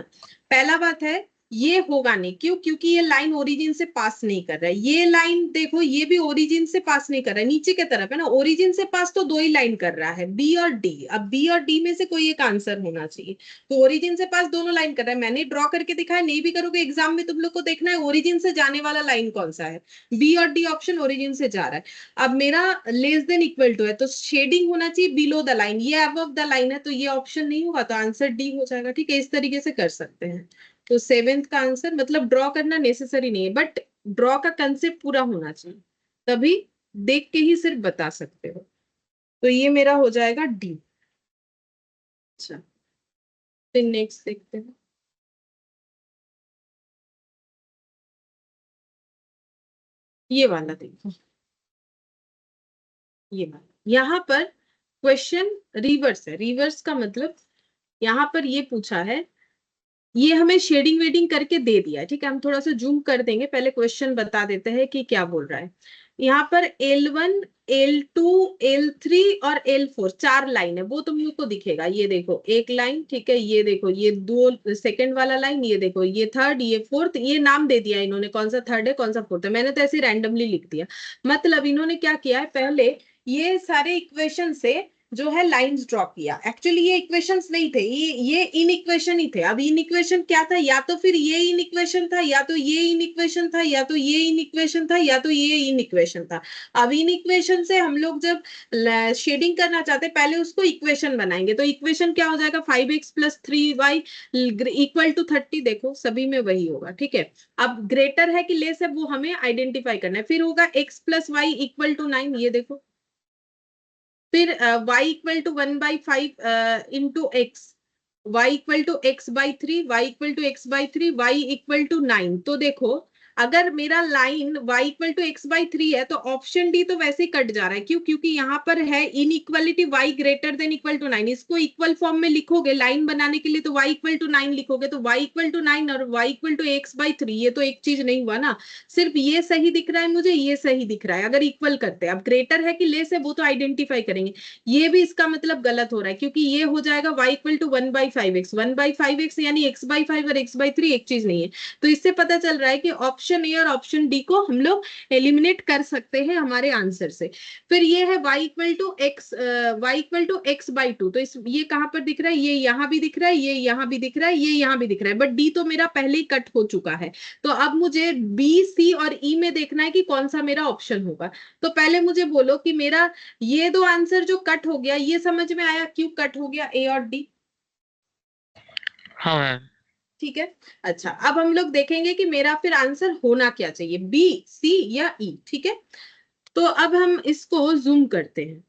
पहला बात है ये होगा नहीं, क्यों? क्योंकि ये लाइन ओरिजिन से पास नहीं कर रहा है। ये लाइन देखो, ये भी ओरिजिन से पास नहीं कर रहा है, नीचे के तरफ है ना। ओरिजिन से पास तो दो ही लाइन कर रहा है, बी और डी। अब बी और डी में से कोई एक आंसर होना चाहिए। तो ओरिजिन से पास दोनों लाइन कर रहा है, मैंने ड्रॉ करके दिखाया, नहीं भी करोगे एग्जाम में तुम लोग को देखना है ओरिजिन से जाने वाला लाइन कौन सा है। बी और डी ऑप्शन ओरिजिन से जा रहा है। अब मेरा लेस देन इक्वल टू है, तो शेडिंग होना चाहिए बिलो द लाइन, ये अबव द लाइन है, तो ये ऑप्शन नहीं होगा, तो आंसर डी हो जाएगा। ठीक है, इस तरीके से कर सकते हैं। तो सेवेंथ का आंसर, मतलब ड्रॉ करना नेसेसरी नहीं है, बट ड्रॉ का कंसेप्ट पूरा होना चाहिए, तभी देख के ही सिर्फ बता सकते हो। तो ये मेरा हो जाएगा डी। अच्छा, फिर नेक्स्ट देखते हैं। ये वाला देखो, ये वाला यहाँ पर क्वेश्चन रिवर्स है। रिवर्स का मतलब यहाँ पर ये पूछा है, ये हमें शेडिंग वेडिंग करके दे दिया है, ठीक है। हम थोड़ा सा जूम कर देंगे, पहले क्वेश्चन बता देते हैं कि क्या बोल रहा है। यहाँ पर L1, L2, L3 और L4 चार लाइन है, वो तुम लोग को दिखेगा। ये देखो एक लाइन, ठीक है। ये देखो ये दो सेकंड वाला लाइन, ये देखो ये थर्ड, ये फोर्थ। ये नाम दे दिया इन्होंने, कौन सा थर्ड है कौन सा फोर्थ है, मैंने तो ऐसे रैंडमली लिख दिया। मतलब इन्होंने क्या किया है, पहले ये सारे इक्वेशन से जो है लाइंस ड्रॉ किया। एक्चुअली ये इक्वेशंस नहीं थे, ये इन इक्वेशन ही थे। अब इन इक्वेशन क्या था, या तो फिर ये इन इक्वेशन था, या तो ये इन इक्वेशन था, या तो ये इन इक्वेशन था, या तो ये इन इक्वेशन था। अब इन इक्वेशन से हम लोग जब शेडिंग करना चाहते हैं, पहले उसको इक्वेशन बनाएंगे। तो इक्वेशन क्या हो जाएगा, 5x + 3y इक्वल टू 30। देखो सभी में वही होगा, ठीक है। अब ग्रेटर है कि लेस है वो हमें आइडेंटिफाई करना है। फिर होगा x + y = 9, ये देखो। फिर y = 1/5 into x, y = x/3, y = x/3, y = 9। तो देखो अगर मेरा लाइन y = x/3 है, तो ऑप्शन डी तो वैसे ही कट जा रहा है। क्यों? क्योंकि यहाँ पर है इनइक्वालिटी y > 9। इसको इक्वल फॉर्म में लिखोगे लाइन बनाने के लिए, तो y = 9 लिखोगे, तो y = 9 और y = x/3, ये तो एक चीज नहीं हुआ ना। सिर्फ ये सही दिख रहा है मुझे, ये सही दिख रहा है अगर इक्वल करते हैं। अब ग्रेटर है कि लेस है वो तो आइडेंटिफाई करेंगे। ये भी इसका मतलब गलत हो रहा है, क्योंकि ये हो जाएगा y = 1/5x। 1/5x यानी x/5 और x/3 एक चीज नहीं है। तो इससे पता चल रहा है कि ऑप्शन ए और ऑप्शन डी को हम लोग एलिमिनेट कर सकते हैं हमारे आंसर से। फिर ये है y = x/2। तो इस ये कहां पर दिख रहा है, ये यहां भी दिख रहा है, ये यहां भी दिख रहा है, ये यहां भी दिख रहा है, बट डी तो मेरा पहले ही कट हो चुका है। तो अब मुझे बी, सी और ई में देखना है कि कौन सा मेरा ऑप्शन होगा। तो पहले मुझे बोलो कि मेरा ये दो आंसर जो कट हो गया, ये समझ में आया क्यों कट हो गया, ए और डी? हाँ मैम। ठीक है। अच्छा, अब हम लोग देखेंगे कि मेरा फिर आंसर होना क्या चाहिए, बी, सी या ई, ठीक है। तो अब हम इसको जूम करते हैं।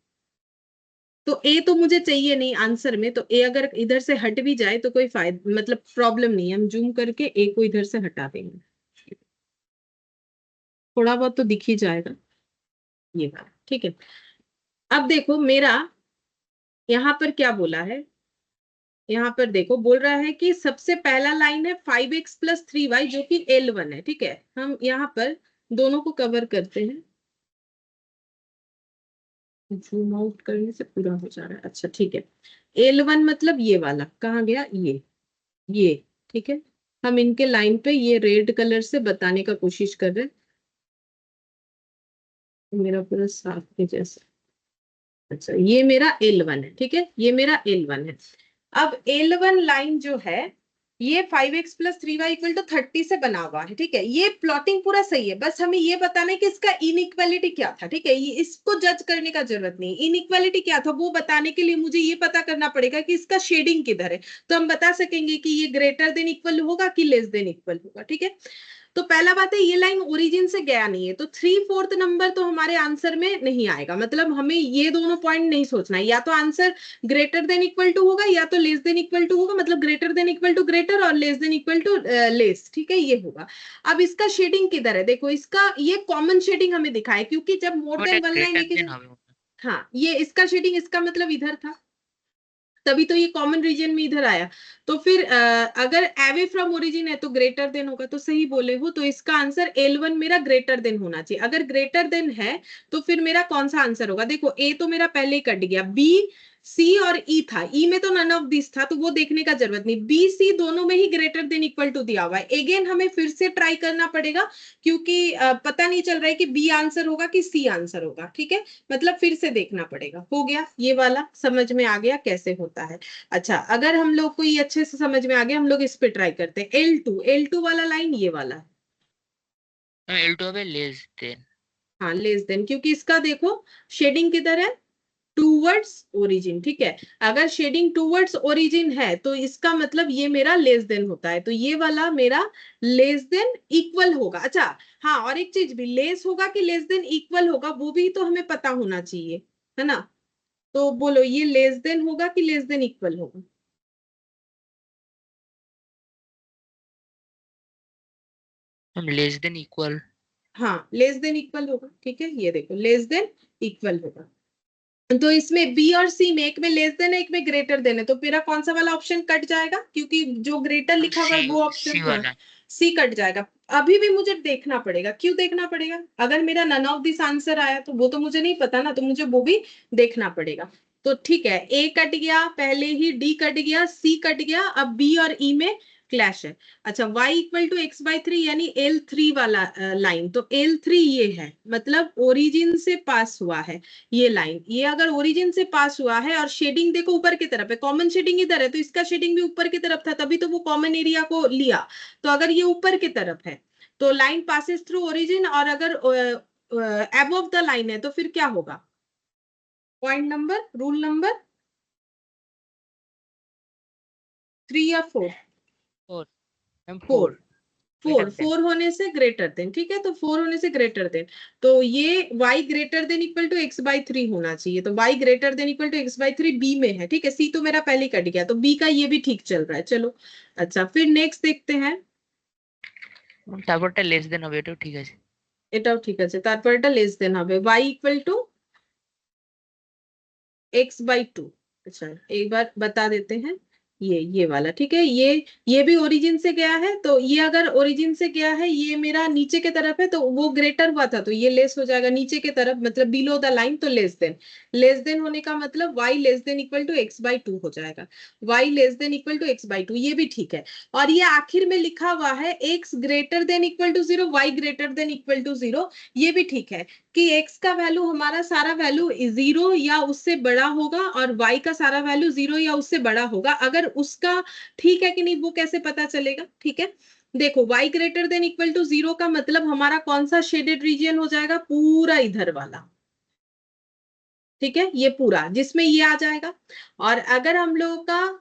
तो ए तो मुझे चाहिए नहीं आंसर में, तो ए अगर इधर से हट भी जाए तो कोई फायदा, मतलब प्रॉब्लम नहीं है। हम जूम करके ए को इधर से हटा देंगे, थोड़ा बहुत तो दिख ही जाएगा ये बात, ठीक है। अब देखो मेरा यहाँ पर क्या बोला है, यहाँ पर देखो बोल रहा है कि सबसे पहला लाइन है 5x + 3y जो कि L1 है, ठीक है। हम यहाँ पर दोनों को कवर करते हैं, जूम आउट करने से पूरा हो जा रहा है। अच्छा ठीक है, L1 मतलब ये वाला कहाँ गया, ये ठीक है। हम इनके लाइन पे ये रेड कलर से बताने का कोशिश कर रहे हैं, मेरा पूरा साफ के जैसा। अच्छा ये मेरा L1 है, ठीक है, ये मेरा L1 है। अब L1 लाइन जो है ये 5x plus 3y equal to 30 से बना हुआ है, ठीक है। ये प्लॉटिंग पूरा सही है, बस हमें ये बताना है कि इसका इनइक्वालिटी क्या था, ठीक है। ये इसको जज करने का जरूरत नहीं, इनइक्वालिटी क्या था वो बताने के लिए मुझे ये पता करना पड़ेगा कि इसका शेडिंग किधर है, तो हम बता सकेंगे कि ये ग्रेटर देन इक्वल होगा कि लेस देन इक्वल होगा, ठीक है। तो पहला बात है ये लाइन ओरिजिन से गया नहीं है, तो 3/4 नंबर तो हमारे आंसर में नहीं आएगा। मतलब हमें ये दोनों पॉइंट नहीं सोचना है, या तो answer greater than equal to होगा या तो लेस देन इक्वल टू होगा। मतलब greater than equal to greater और less than equal to less, ठीक है, ये होगा। अब इसका शेडिंग किधर है, देखो इसका ये कॉमन शेडिंग हमें दिखा है, क्योंकि जब मोर ওটা देन वन लाइन গ্রেটার एक, দেন হবে। हाँ ये इसका शेडिंग, इसका मतलब इधर था, तभी तो ये कॉमन रीजन में इधर आया। तो फिर अगर अवे फ्रॉम ओरिजिन है तो ग्रेटर देन होगा, तो सही बोले हो। तो इसका आंसर L1 मेरा ग्रेटर देन होना चाहिए। अगर ग्रेटर देन है तो फिर मेरा कौन सा आंसर होगा, देखो ए तो मेरा पहले ही कट गया, बी सी और ई था, ई में तो नन ऑफ दिस था, तो वो देखने का जरूरत नहीं। बी सी दोनों में ही ग्रेटर देन इक्वल टू दिया हुआ है। अगेन हमें फिर से ट्राई करना पड़ेगा, क्योंकि पता नहीं चल रहा है कि बी आंसर होगा कि सी आंसर होगा, ठीक है। मतलब फिर से देखना पड़ेगा। हो गया ये वाला, समझ में आ गया कैसे होता है। अच्छा, अगर हम लोग को ये अच्छे से समझ में आ गया, हम लोग इस पे ट्राई करते हैं। L2 वाला लाइन ये वाला है। L2 হবে লেস দেন। हाँ लेस देन, क्योंकि इसका देखो शेडिंग किधर है, टूवर्ड्स ओरिजिन, ठीक है। अगर शेडिंग टूवर्ड्स ओरिजिन है तो इसका मतलब ये मेरा लेस देन होता है, तो ये वाला मेरा लेस देन इक्वल होगा। अच्छा हाँ, और एक चीज भी, लेस होगा कि लेस देन इक्वल होगा वो भी तो हमें पता होना चाहिए, है ना। तो बोलो ये लेस देन होगा कि लेस देन इक्वल होगा। Less than equal. हाँ लेस देन इक्वल होगा, ठीक है। ये देखो लेस देन इक्वल होगा। तो इसमें बी और सी में, एक में लेस देन है एक में ग्रेटर देन है, तो मेरा कौन सा वाला ऑप्शन कट जाएगा, क्योंकि जो ग्रेटर लिखा हुआ সি है वो সি ऑप्शन, हाँ वाला। सी कट जाएगा। अभी भी मुझे देखना पड़ेगा, क्यों देखना पड़ेगा, अगर मेरा नन ऑफ दिस आंसर आया तो वो तो मुझे नहीं पता ना, तो मुझे वो भी देखना पड़ेगा। तो ठीक है, ए कट गया पहले ही, डी कट गया, सी कट गया, अब बी और ई में क्लैश है। अच्छा y इक्वल टू x/3 यानी L3 वाला लाइन, तो L3 ये है, मतलब ओरिजिन से पास हुआ है ये लाइन। ये अगर ओरिजिन से पास हुआ है और शेडिंग देखो ऊपर की तरफ है, कॉमन शेडिंग इधर है, तो इसका शेडिंग भी ऊपर की तरफ था, तभी तो वो कॉमन एरिया को लिया। तो अगर ये ऊपर की तरफ है तो लाइन पासिस थ्रू ओरिजिन, और अगर अबव द लाइन है तो फिर क्या होगा, पॉइंट नंबर, रूल नंबर 3 या 4, 4। एम 4 4, फोर ग्रेटर देन। फोर होने से ग्रेटर देन, ठीक है। तो 4 होने से ग्रेटर देन, तो ये y greater than equal to x/3 होना चाहिए। तो y greater than equal to x/3 B में है, ठीक है। सी तो मेरा पहले कट गया, तो बी का ये भी ठीक चल रहा है, चलो। अच्छा फिर नेक्स्ट देखते हैं। তারপরটা লেস দেন হবে, এটাও ঠিক আছে। এটাও ঠিক আছে, তারপর এটা লেস দেন হবে, y इक्वल टू x/2। अच्छा एक बार बता देते हैं, ये वाला ठीक है। ये भी ओरिजिन से गया है, तो ये अगर ओरिजिन से गया है, ये मेरा नीचे के तरफ है, तो वो ग्रेटर हुआ था तो ये लेस हो जाएगा नीचे के तरफ, मतलब बिलो द लाइन, तो लेस देन होने का मतलब y less than equal to x/2 हो जाएगा। y less than equal to x/2, ये भी ठीक है। और ये आखिर में लिखा हुआ है x greater than equal to 0, y greater than equal to 0, ये भी ठीक है कि x का वैल्यू, हमारा सारा वैल्यू 0 या उससे बड़ा होगा, और y का सारा वैल्यू 0 या उससे बड़ा होगा। अगर उसका ठीक है कि नहीं वो कैसे पता चलेगा, ठीक है। देखो y greater than equal to 0 का मतलब हमारा कौन सा शेडेड रीजन हो जाएगा, पूरा इधर वाला, ठीक है, ये पूरा जिसमें ये आ जाएगा। और अगर हम लोगों का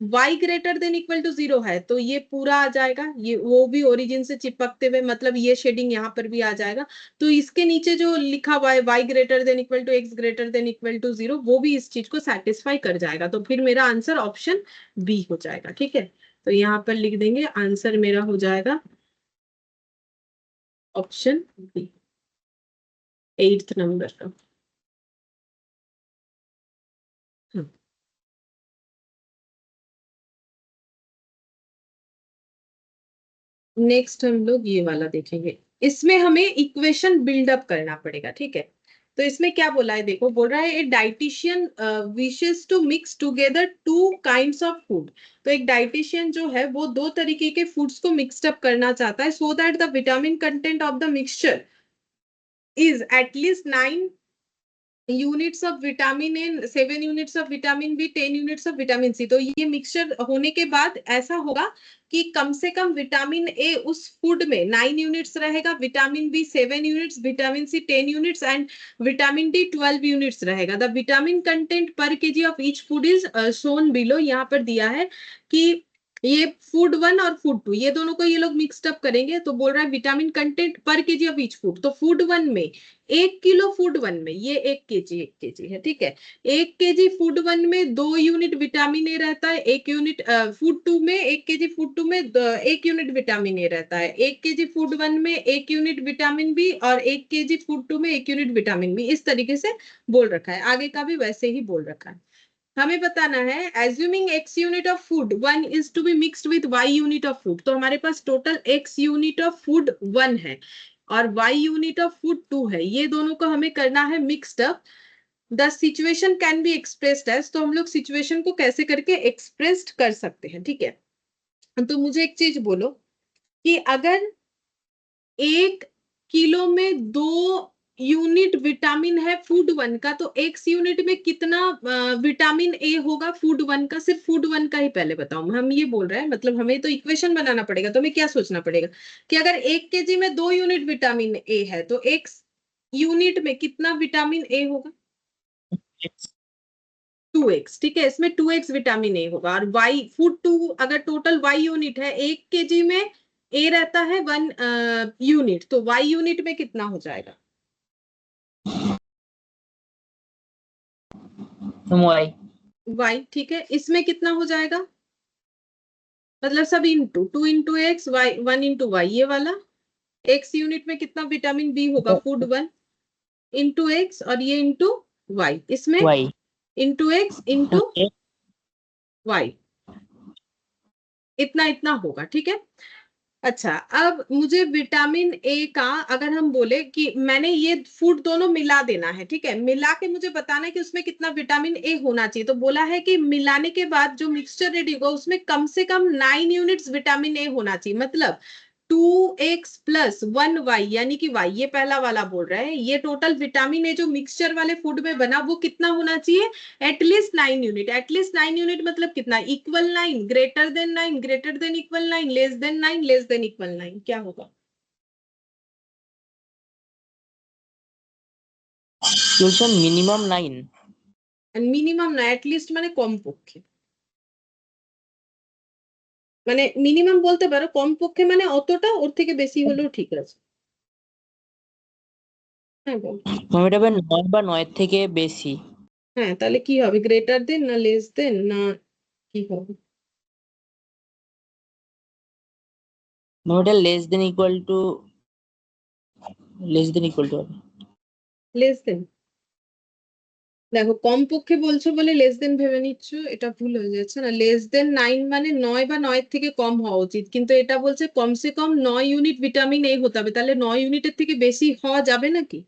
y greater than equal to 0 है तो ये पूरा आ जाएगा, ये वो भी ओरिजिन से चिपकते हुए, मतलब ये शेडिंग यहाँ पर भी आ जाएगा। तो इसके नीचे जो लिखा हुआ है y greater than equal to x greater than equal to 0, वो भी इस चीज को सेटिस्फाई कर जाएगा। तो फिर मेरा आंसर ऑप्शन बी हो जाएगा, ठीक है। तो यहाँ पर लिख देंगे आंसर मेरा हो जाएगा ऑप्शन बी, 8th नंबर का। हाँ। नेक्स्ट हम लोग ये वाला देखेंगे, इसमें हमें इक्वेशन बिल्डअप करना पड़ेगा, ठीक है। तो इसमें क्या बोला है, देखो बोल रहा है a dietitian wishes to mix together two kinds of food. तो एक डाइटिशियन जो है वो दो तरीके के फूड्स को मिक्सड अप करना चाहता है, so that the vitamin content of the mixture is at least 9 units of vitamin A, 7 units of vitamin B, 10 units of vitamin C. तो ये मिक्सचर होने के बाद ऐसा होगा कि कम से कम विटामिन ए उस फूड में 9 यूनिट्स रहेगा, vitamin B 7 units, vitamin C 10 units and vitamin D 12 units रहेगा। The vitamin content per KG of each food is shown below. यहाँ पर दिया है कि ये फूड 1 और फूड 2 ये दोनों को ये लोग मिक्सड अप करेंगे, तो बोल रहा है vitamin content per KG of each food. तो फूड 1 में 1 किलो, फूड 1 में ये 1 केजी है, ठीक है। 1 केजी फूड 1 में 2 यूनिट विटामिन ए रहता है, 1 यूनिट फूड 2 में, 1 केजी फूड 2 में 1 यूनिट विटामिन ए रहता है, 1 केजी फूड 1 में 1 यूनिट विटामिन बी और 1 केजी फूड 2 में 1 यूनिट विटामिन बी। इस तरीके से बोल रखा है, आगे का भी वैसे ही बोल रखा है। हमें बताना है assuming x unit of food 1 is to be mixed with y unit of food. तो हमारे पास total x unit of food 1 है और y यूनिट ऑफ फूड 2 है, ये दोनों को हमें करना है mixed up. The situation can be expressed as, तो हम लोग सिचुएशन को कैसे करके एक्सप्रेस्ड कर सकते हैं, ठीक है। तो मुझे एक चीज बोलो कि अगर 1 किलो में 2 यूनिट विटामिन है फूड 1 का, तो x यूनिट में कितना विटामिन ए होगा फूड 1 का? सिर्फ फूड 1 का ही पहले बताओ। हम ये बोल रहे हैं, मतलब हमें तो इक्वेशन बनाना पड़ेगा, तो हमें क्या सोचना पड़ेगा कि अगर 1 केजी में 2 यूनिट विटामिन ए है तो x यूनिट में कितना विटामिन ए होगा? 2x, ठीक है। इसमें 2x विटामिन ए होगा। और y फूड 2 अगर टोटल y यूनिट है, 1 केजी में ए रहता है 1 यूनिट, तो y यूनिट में कितना हो जाएगा? y, ठीक है। इसमें कितना हो जाएगा? मतलब सब into 2 into x, y 1 into y, ये वाला x यूनिट में कितना विटामिन बी होगा फूड 1 इंटू एक्स, और ये इंटू वाई, इसमें इंटू एक्स इंटू वाई, इतना इतना होगा, ठीक है। अच्छा, अब मुझे विटामिन ए का अगर हम बोले कि मैंने ये फूड दोनों मिला देना है, ठीक है, मिला के मुझे बताना है कि उसमें कितना विटामिन ए होना चाहिए। तो बोला है कि मिलाने के बाद जो मिक्सचर रेडी होगा उसमें कम से कम 9 यूनिट्स विटामिन ए होना चाहिए। मतलब 2x प्लस 1y यानी कि y, ये पहला वाला बोल रहे हैं, ये टोटल विटामिन ए जो मिक्सचर वाले फूड में बना वो कितना होना चाहिए? At least 9 unit. एटलीस्ट 9 यूनिट मतलब कितना? Equal 9, greater than 9, greater than equal 9, less than 9, less than equal 9। क्या होगा? मिनिमम 9। মিনিমাম না, এটলিস্ট মানে কমপক্ষে, মানে মিনিমাম বলতে পারো, কমপক্ষে মানে অতটা, ওর থেকে বেশি হলেও ঠিক আছে। হ্যাঁ বল। এটা হবে 9 বা 9 থেকে বেশি। হ্যাঁ, তাহলে কি হবে? গ্রেটার দেন না লেস দেন না কি হবে? এটা লেস দেন ইকুয়াল টু হবে। Less than. দেখো, কমপক্ষে বলছো বলে লেস দেন ভেবে নিচ্ছ, এটা ভুল হয়ে যাচ্ছে না। লেস দেন 9 মানে 9 বা 9 থেকে কম হওয়া উচিত, কিন্তু এটা বলছে কমসে কম 9 ইউনিট ভিটামিন এ হতে হবে। তাহলে 9 ইউনিটের থেকে বেশি হওয়া যাবে নাকি?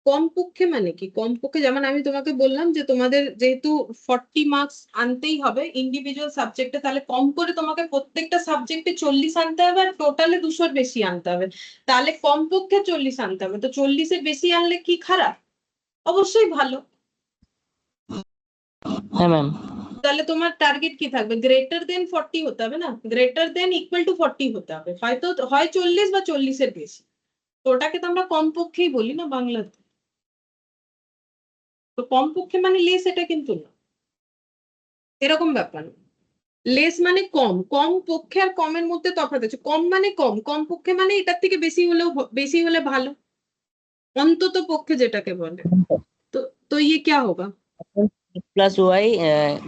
কমপক্ষে মানে কি? কমপক্ষে যেমন আমি তোমাকে বললাম যে তোমাদের যেহেতু 40 মার্কস আনতেই হবে ইন্ডিভিজুয়াল সাবজেক্টে, তাহলে কম করে তোমাকে প্রত্যেকটা সাবজেক্টে 40 আনতে হবে আর টোটালে 200-র বেশি আনতে হবে। তাহলে কমপক্ষে 40 আনতে হবে। তো 40-এর বেশি আনলে কি খারাপ? অবশ্যই ভালো। হ্যাঁ ম্যাম। তাহলে তোমার টার্গেট কি থাকবে? গ্রেটার দেন 40 হতে হবে না, গ্রেটার দেন ইকুয়াল টু 40 হতে হবে। হয়তো হয় 40 বা 40-এর বেশি। তো ওটাকে তো আমরা কমপক্ষেই বলি না বাংলাতে। তো কমপক্ষে মানে লেস, এটা কিন্তু না, এরকম ব্যাপার না। লেস মানে কম, কম পক্ষে আর কমের মধ্যে তফাৎ আছে। কম মানে কম, কম পক্ষে মানে এটার থেকে বেশি হলেও বেশি হলে ভালো, অন্তত পক্ষে যেটাকে বলে। তো तो ये क्या होगा? Plus y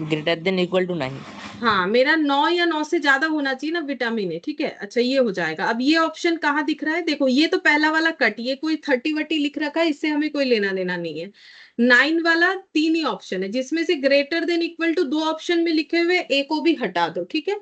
greater than equal to 9। हाँ, मेरा 9 या 9 से ज्यादा होना चाहिए ना विटामिन ए, ठीक है। अच्छा, ये हो जाएगा। अब ये ऑप्शन कहाँ दिख रहा है? देखो, ये तो पहला वाला कट, ये कोई 30-40 लिख रखा है, इससे हमें कोई लेना देना नहीं है। 9 वाला 3 ही ऑप्शन है, जिसमें से greater than equal to 2 option में लिखे हुए ए को भी हटा दो, ठीक है।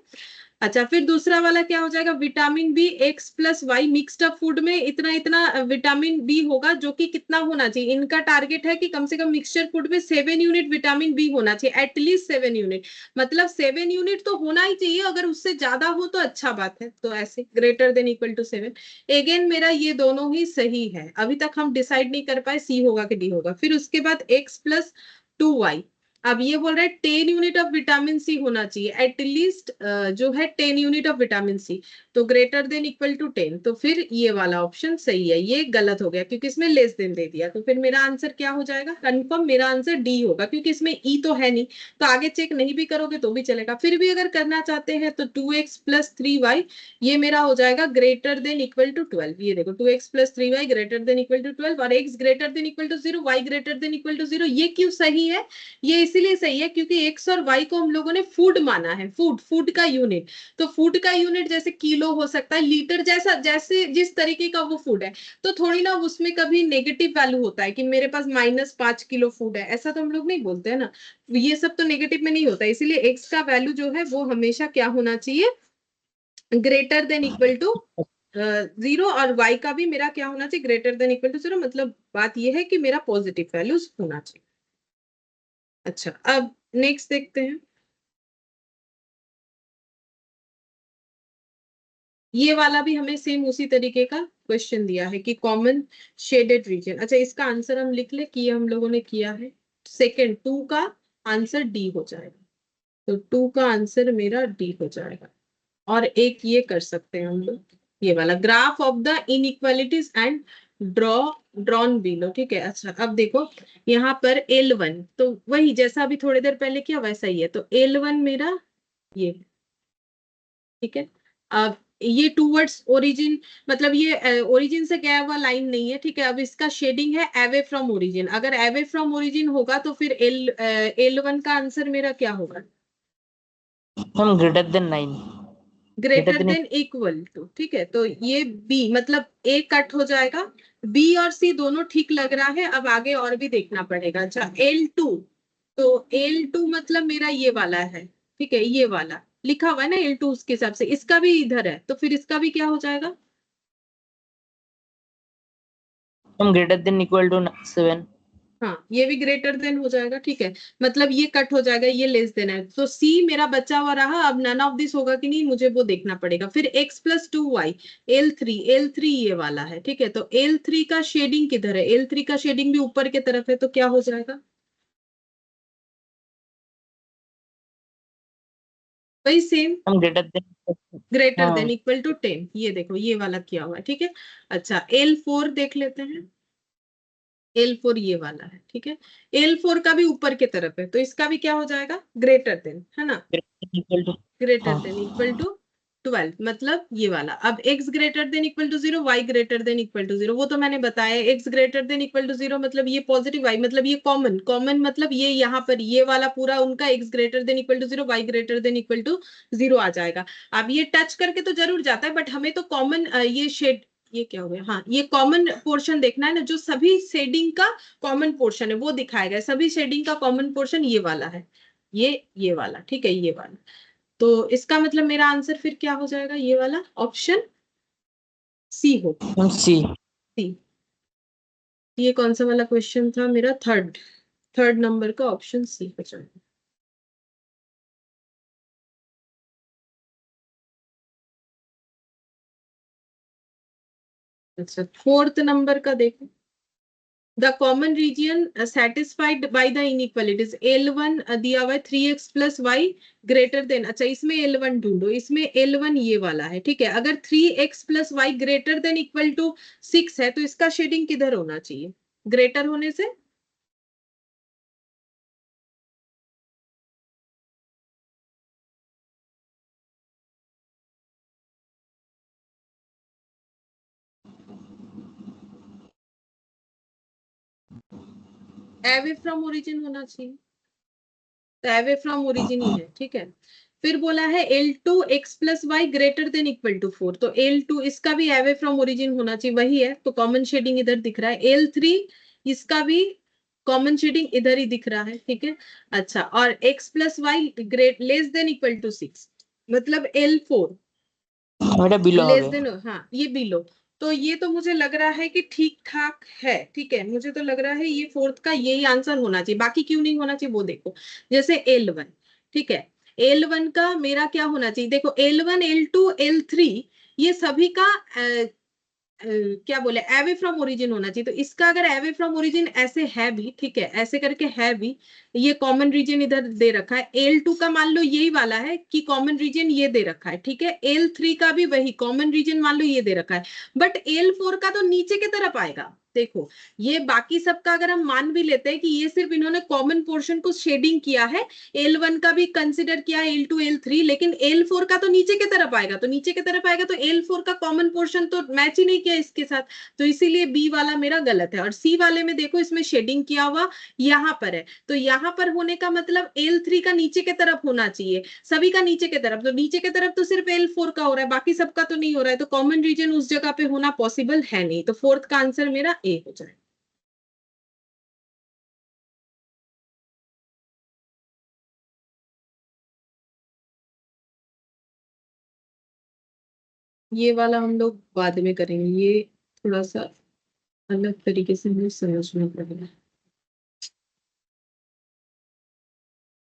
अच्छा, फिर दूसरा वाला क्या हो जाएगा, vitamin B x plus y mixed up food में इतना इतना विटामिन बी होगा, जो कि कितना होना चाहिए, इनका टारगेट है कि कम से कम मिक्सचर फूड में 7 यूनिट विटामिन बी होना चाहिए, एटलीस्ट 7 यूनिट, मतलब 7 यूनिट तो होना ही चाहिए, अगर उससे ज्यादा हो तो अच्छा बात है, तो ऐसे greater than equal to 7। Again मेरा ये दोनों ही सही है, अभी तक हम डिसाइड नहीं कर पाए सी होगा कि डी होगा। फिर उसके बाद एक्स प्लस 2y, अब ये बोल रहा है 10 यूनिट ऑफ विटामिन सी होना चाहिए, एटलीस्ट जो है 10 यूनिट ऑफ विटामिन सी, तो ग्रेटर देन इक्वल टू 10, तो फिर ये वाला ऑप्शन सही है, ये गलत हो गया क्योंकि इसमें लेस देन दे दिया, तो फिर मेरा आंसर क्या हो जाएगा, कंफर्म मेरा आंसर डी होगा, क्योंकि इसमें ई तो है नहीं, तो आगे चेक नहीं भी करोगे तो भी चलेगा। फिर भी अगर करना चाहते हैं तो 2x प्लस 3y, ये मेरा हो जाएगा ग्रेटर देन इक्वल टू 12, ये देखो 2x plus 3y greater than equal to 12, और x greater than equal to 0, y greater than equal to 0। ये क्यों सही है, ये इसीलिए सही है क्योंकि एक्स और वाई को हम लोगों ने फूड माना है, फूड, फूड का यूनिट, तो फूड का यूनिट जैसे किलो हो सकता है, लीटर, जैसा जैसे जिस तरीके का वो फूड है, तो थोड़ी ना उसमें कभी नेगेटिव वैल्यू होता है कि मेरे पास -5 किलो फूड है, ऐसा तो हम लोग नहीं बोलते हैं ना, ये सब तो नेगेटिव में नहीं होता, इसीलिए एक्स का वैल्यू जो है वो हमेशा क्या होना चाहिए, ग्रेटर देन इक्वल टू 0, और वाई का भी मेरा क्या होना चाहिए, ग्रेटर देन इक्वल टू 0, मतलब बात ये है कि मेरा पॉजिटिव वैल्यूज होना चाहिए। अच्छा, अब नेक्स्ट देखते हैं, ये वाला भी हमें सेम उसी तरीके का क्वेश्चन दिया है कि कॉमन शेडेड रीजन। अच्छा, इसका आंसर हम लिख ले कि ये हम लोगों ने किया है, सेकंड 2 का आंसर डी हो जाएगा, तो 2 का आंसर मेरा डी हो जाएगा। और एक ये कर सकते हैं हम लोग, ये वाला graph of the inequalities and draw drawn below, ठीक है। अच्छा, अब देखो यहाँ पर L1, तो वही जैसा अभी थोड़ी देर पहले किया वैसा ही है, तो L1 मेरा ये, ठीक है। अब ये टूवर्ड्स ओरिजिन, मतलब ये ओरिजिन से गया हुआ लाइन नहीं है, ठीक है। अब इसका शेडिंग है अवे फ्रॉम ओरिजिन, अगर अवे फ्रॉम ओरिजिन होगा तो फिर L1 का आंसर मेरा क्या होगा, हम greater than 9, greater greater than, than equal to, ठीक है। तो ये बी, मतलब ए कट हो जाएगा, बी और सी दोनों ठीक लग रहा है, अब आगे और भी देखना पड़ेगा। अच्छा, L2, तो L2 मतलब मेरा ये वाला है, ठीक है, ये वाला लिखा हुआ है ना L2, उसके हिसाब से इसका भी इधर है, तो फिर इसका भी क्या हो जाएगा, हम ग्रेटर देन इक्वल टू 7। हाँ, ये भी ग्रेटर देन हो जाएगा, ठीक है, मतलब ये कट हो जाएगा, ये लेस देन है, तो सी मेरा बचा हुआ रहा। अब नन ऑफ दिस होगा कि नहीं मुझे वो देखना पड़ेगा। फिर x प्लस 2y, L3 ये वाला है, ठीक है, तो L3 का शेडिंग किधर है, L3 का शेडिंग भी ऊपर की तरफ है, तो क्या हो जाएगा, वही सेम, हम ग्रेटर देन, ग्रेटर देन हाँ इक्वल टू 10, ये देखो ये वाला किया हुआ है, ठीक है। अच्छा, L4 देख लेते हैं, L4 ये वाला है, ठीक है, L4 का भी ऊपर की तरफ है, तो इसका भी क्या हो जाएगा, ग्रेटर देन, है ना, इक्वल टू, ग्रेटर हाँ देन इक्वल टू 12, मतलब ये वाला। अब x greater than equal to 0, y greater than equal to 0, वो तो मैंने बताया, x greater than equal to 0 मतलब ये पॉजिटिव, y मतलब ये कॉमन, कॉमन मतलब ये यहाँ पर ये वाला पूरा उनका x greater than equal to 0, y greater than equal to 0 आ जाएगा। अब ये टच करके तो जरूर जाता है, बट हमें तो कॉमन ये शेड, ये क्या हो गया, हाँ, ये कॉमन पोर्शन देखना है ना, जो सभी शेडिंग का कॉमन पोर्शन है वो दिखाएगा, सभी शेडिंग का कॉमन पोर्शन ये वाला है, ये वाला, ठीक है, ये वाला। तो इसका मतलब मेरा आंसर फिर क्या हो जाएगा, ये वाला ऑप्शन सी हो, हम सी। सी। ये कौन सा वाला क्वेश्चन था मेरा, थर्ड, थर्ड नंबर का ऑप्शन सी हो जाएगा। अच्छा, फोर्थ नंबर का देखो, the common region satisfied by the inequalities, L1 दिया हुआ है 3x plus y greater then, अच्छा इसमें L1 ढूंढो, इसमें L1 ये वाला है, ठीक है। अगर 3x plus y greater than equal to 6 है, तो इसका शेडिंग किधर होना चाहिए, ग्रेटर होने से, अवे फ्रॉम ओरिजिन होना चाहिए, तो अवे फ्रॉम ओरिजिन ही है, ठीक है। फिर बोला है L2 x plus y greater than equal to 4, तो L2 इसका भी अवे फ्रॉम ओरिजिन होना चाहिए, वही है, तो कॉमन शेडिंग इधर दिख रहा है। L3 इसका भी कॉमन शेडिंग इधर ही दिख रहा है, ठीक है। अच्छा, और x plus y great less than equal to 6, मतलब L4 बेटा बिलो लेस হবে। देन, हाँ ये बिलो। तो ये तो मुझे लग रहा है कि ठीक ठाक है, ठीक है, मुझे तो लग रहा है ये फोर्थ का यही आंसर होना चाहिए, बाकी क्यों नहीं होना चाहिए वो देखो। जैसे L1, ठीक है, L1 का मेरा क्या होना चाहिए, देखो L1 L2 L3 ये सभी का क्या बोले एवे फ्रॉम ओरिजिन होना चाहिए। तो इसका अगर एवे फ्रॉम ओरिजिन ऐसे है भी, ठीक है, ऐसे करके है भी, ये कॉमन रीजन इधर दे रखा है। L2 का मान लो यही वाला है कि कॉमन रीजन ये दे रखा है, ठीक है, L3 का भी वही कॉमन रीजन मान लो ये दे रखा है, बट L4 का तो नीचे की तरफ आएगा। देखो ये बाकी सबका अगर हम मान भी लेते हैं कि ये सिर्फ इन्होंने कॉमन पोर्शन को शेडिंग किया है, L1 का भी कंसिडर किया है, L2 L3, लेकिन L4 का तो नीचे की तरफ आएगा, तो नीचे की तरफ आएगा तो L4 का कॉमन पोर्शन तो मैच ही नहीं किया इसके साथ, तो इसीलिए बी वाला मेरा गलत है। और सी वाले में देखो इसमें शेडिंग किया हुआ यहाँ पर है, तो यहाँ पर होने का मतलब L3 का नीचे की तरफ होना चाहिए, सभी का नीचे की तरफ, तो नीचे की तरफ तो सिर्फ L4 का हो रहा है, बाकी सबका तो नहीं हो रहा है, तो कॉमन रीजन उस जगह पे होना पॉसिबल है नहीं, तो फोर्थ का आंसर मेरा ए हो जाए। ये वाला हम लोग बाद में करेंगे, ये थोड़ा सा अलग तरीके से हमें समझना पड़ेगा।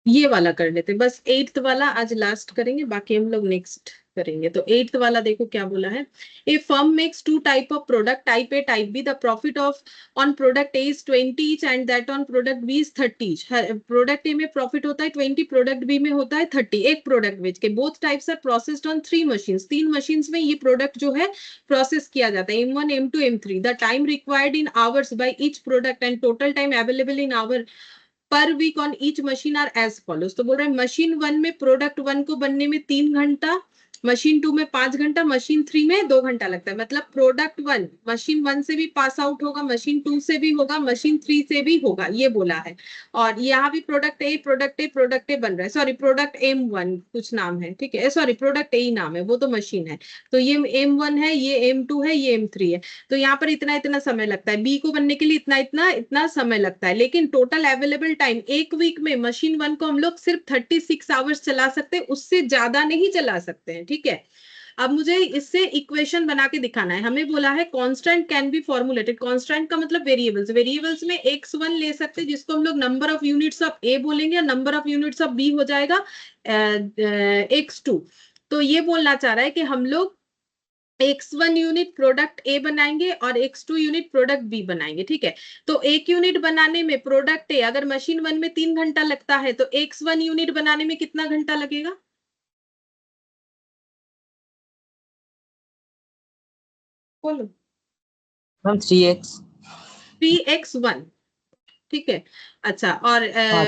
ये वाला कर लेते बस, एट्थ वाला आज लास्ट करेंगे, बाकी हम लोग नेक्स्ट करेंगे। तो एट्थ वाला देखो क्या बोला है, a firm makes two type of product, type A type B, the profit of on product A is 20 each and that on product B is 30 each. Product A में प्रॉफिट होता है 20, प्रोडक्ट बी में होता है 30, एक प्रोडक्ट बेच के। Both types are processed on 3 machine, 3 machine में ये प्रोडक्ट जो है प्रोसेस किया जाता है, M1 M2 M3। The time required in hours by each product and total time available in hour per week on each machine are as follows. तो बोल रहे हैं मशीन 1 में प्रोडक्ट 1 को बनने में 3 घंटा, मशीन 2 में 5 घंटा, मशीन 3 में 2 घंटा लगता है। मतलब प्रोडक्ट 1 मशीन 1 से भी पास आउट होगा, मशीन 2 से भी होगा, मशीन 3 से भी होगा, ये बोला है। और यहाँ भी प्रोडक्ट ए प्रोडक्ट ए प्रोडक्ट ए बन रहा है, सॉरी प्रोडक्ट M1 कुछ नाम है, ठीक है, सॉरी प्रोडक्ट ए ही नाम है, वो तो मशीन है। तो ये M1 है, ये M2 है, ये M3 है। तो यहाँ पर इतना इतना समय लगता है, बी को बनने के लिए इतना इतना इतना समय लगता है, लेकिन टोटल अवेलेबल टाइम एक वीक में मशीन 1 को हम लोग सिर्फ 36 आवर्स चला सकते हैं, उससे ज्यादा नहीं चला सकते हैं, ठीक है। अब मुझे इससे इक्वेशन बना के दिखाना है। हमें बोला है constant can be formulated, constant का मतलब वेरिएबल्स, वेरिएबल्स में x1 ले सकते हैं जिसको हम लोग number of units of A बोलेंगे, और number of units of B हो जाएगा x2। तो ये बोलना चाह रहा है कि हम लोग x1 यूनिट प्रोडक्ट ए बनाएंगे और x2 यूनिट प्रोडक्ट बी बनाएंगे, ठीक है। तो एक यूनिट बनाने में प्रोडक्ट ए अगर मशीन 1 में 3 घंटा लगता है, तो x1 यूनिट बनाने में कितना घंटा लगेगा, बोलो। Ma'am 3x। 3x1, ठीक है। अच्छा, और हाँ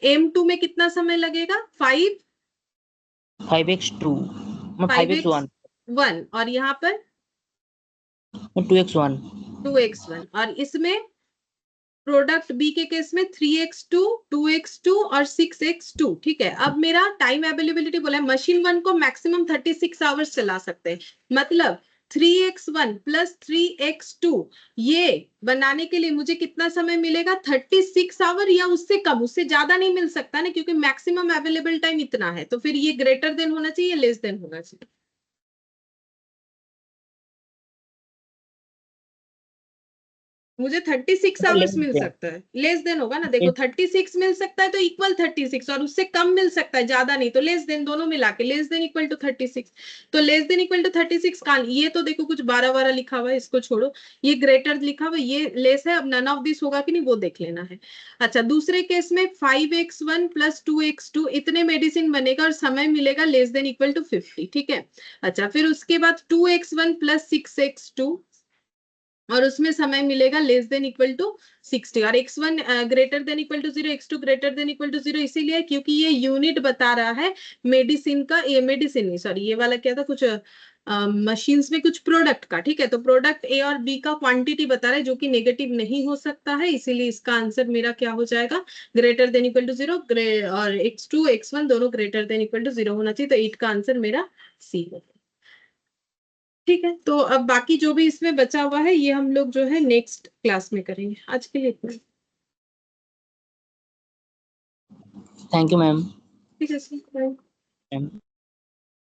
M2 में कितना समय लगेगा, 5x2, मैं 5x 5x1, 1, और यहाँ पर 2x1। 2x1, और इसमें प्रोडक्ट बी के केस में 3x2, 2x2 और 6x2, ठीक है। अब मेरा टाइम अवेलेबिलिटी बोला है, मशीन 1 को मैक्सिमम 36 आवर्स चला सकते हैं, मतलब 3x1 प्लस 3x2 ये बनाने के लिए मुझे कितना समय मिलेगा, 36 आवर, या उससे कम, उससे ज्यादा नहीं मिल सकता ना, क्योंकि मैक्सिमम अवेलेबल टाइम इतना है। तो फिर ये ग्रेटर देन होना चाहिए, लेस देन होना चाहिए। मुझे 36 ले आवर्स मिल लेते हैं। सकता है, लेस देन होगा ना, देखो 36 मिल सकता है तो इक्वल 36, और उससे कम मिल सकता है, ज्यादा नहीं, तो लेस देन, दोनों मिला के लेस देन इक्वल टू 36। तो लेस देन इक्वल टू 36 का ये तो देखो कुछ 12 लिखा हुआ है, इसको छोड़ो, ये ग्रेटर लिखा हुआ है, ये लेस है। अब नन ऑफ दिस होगा कि नहीं वो देख लेना है। अच्छा, दूसरे केस में 5x1 प्लस 2x2 इतने मेडिसिन बनेगा और समय मिलेगा लेस देन इक्वल टू 50, ठीक है। अच्छा, फिर उसके बाद 2x1 प्लस 6x2, और उसमें समय मिलेगा लेस देन इक्वल टू 60, और x1 greater than equal to 0, x2 greater than equal to 0, इसीलिए क्योंकि ये यूनिट बता रहा है मेडिसिन का, ये मेडिसिन नहीं, सॉरी ये वाला क्या था, कुछ मशीन्स में कुछ प्रोडक्ट का, ठीक है। तो प्रोडक्ट ए और बी का क्वांटिटी बता रहा है, जो कि नेगेटिव नहीं हो सकता है, इसीलिए इसका आंसर मेरा क्या हो जाएगा, ग्रेटर देन इक्वल टू 0, और x2 x1 दोनों ग्रेटर देन इक्वल टू 0 होना चाहिए, तो 8 का आंसर मेरा सी होगा। ठीक है, तो अब बाकी जो भी इसमें बचा हुआ है ये हम लोग जो है नेक्स्ट क्लास में करेंगे, आज के लिए इतना। Thank you ma'am. ठीक है सर, बाय।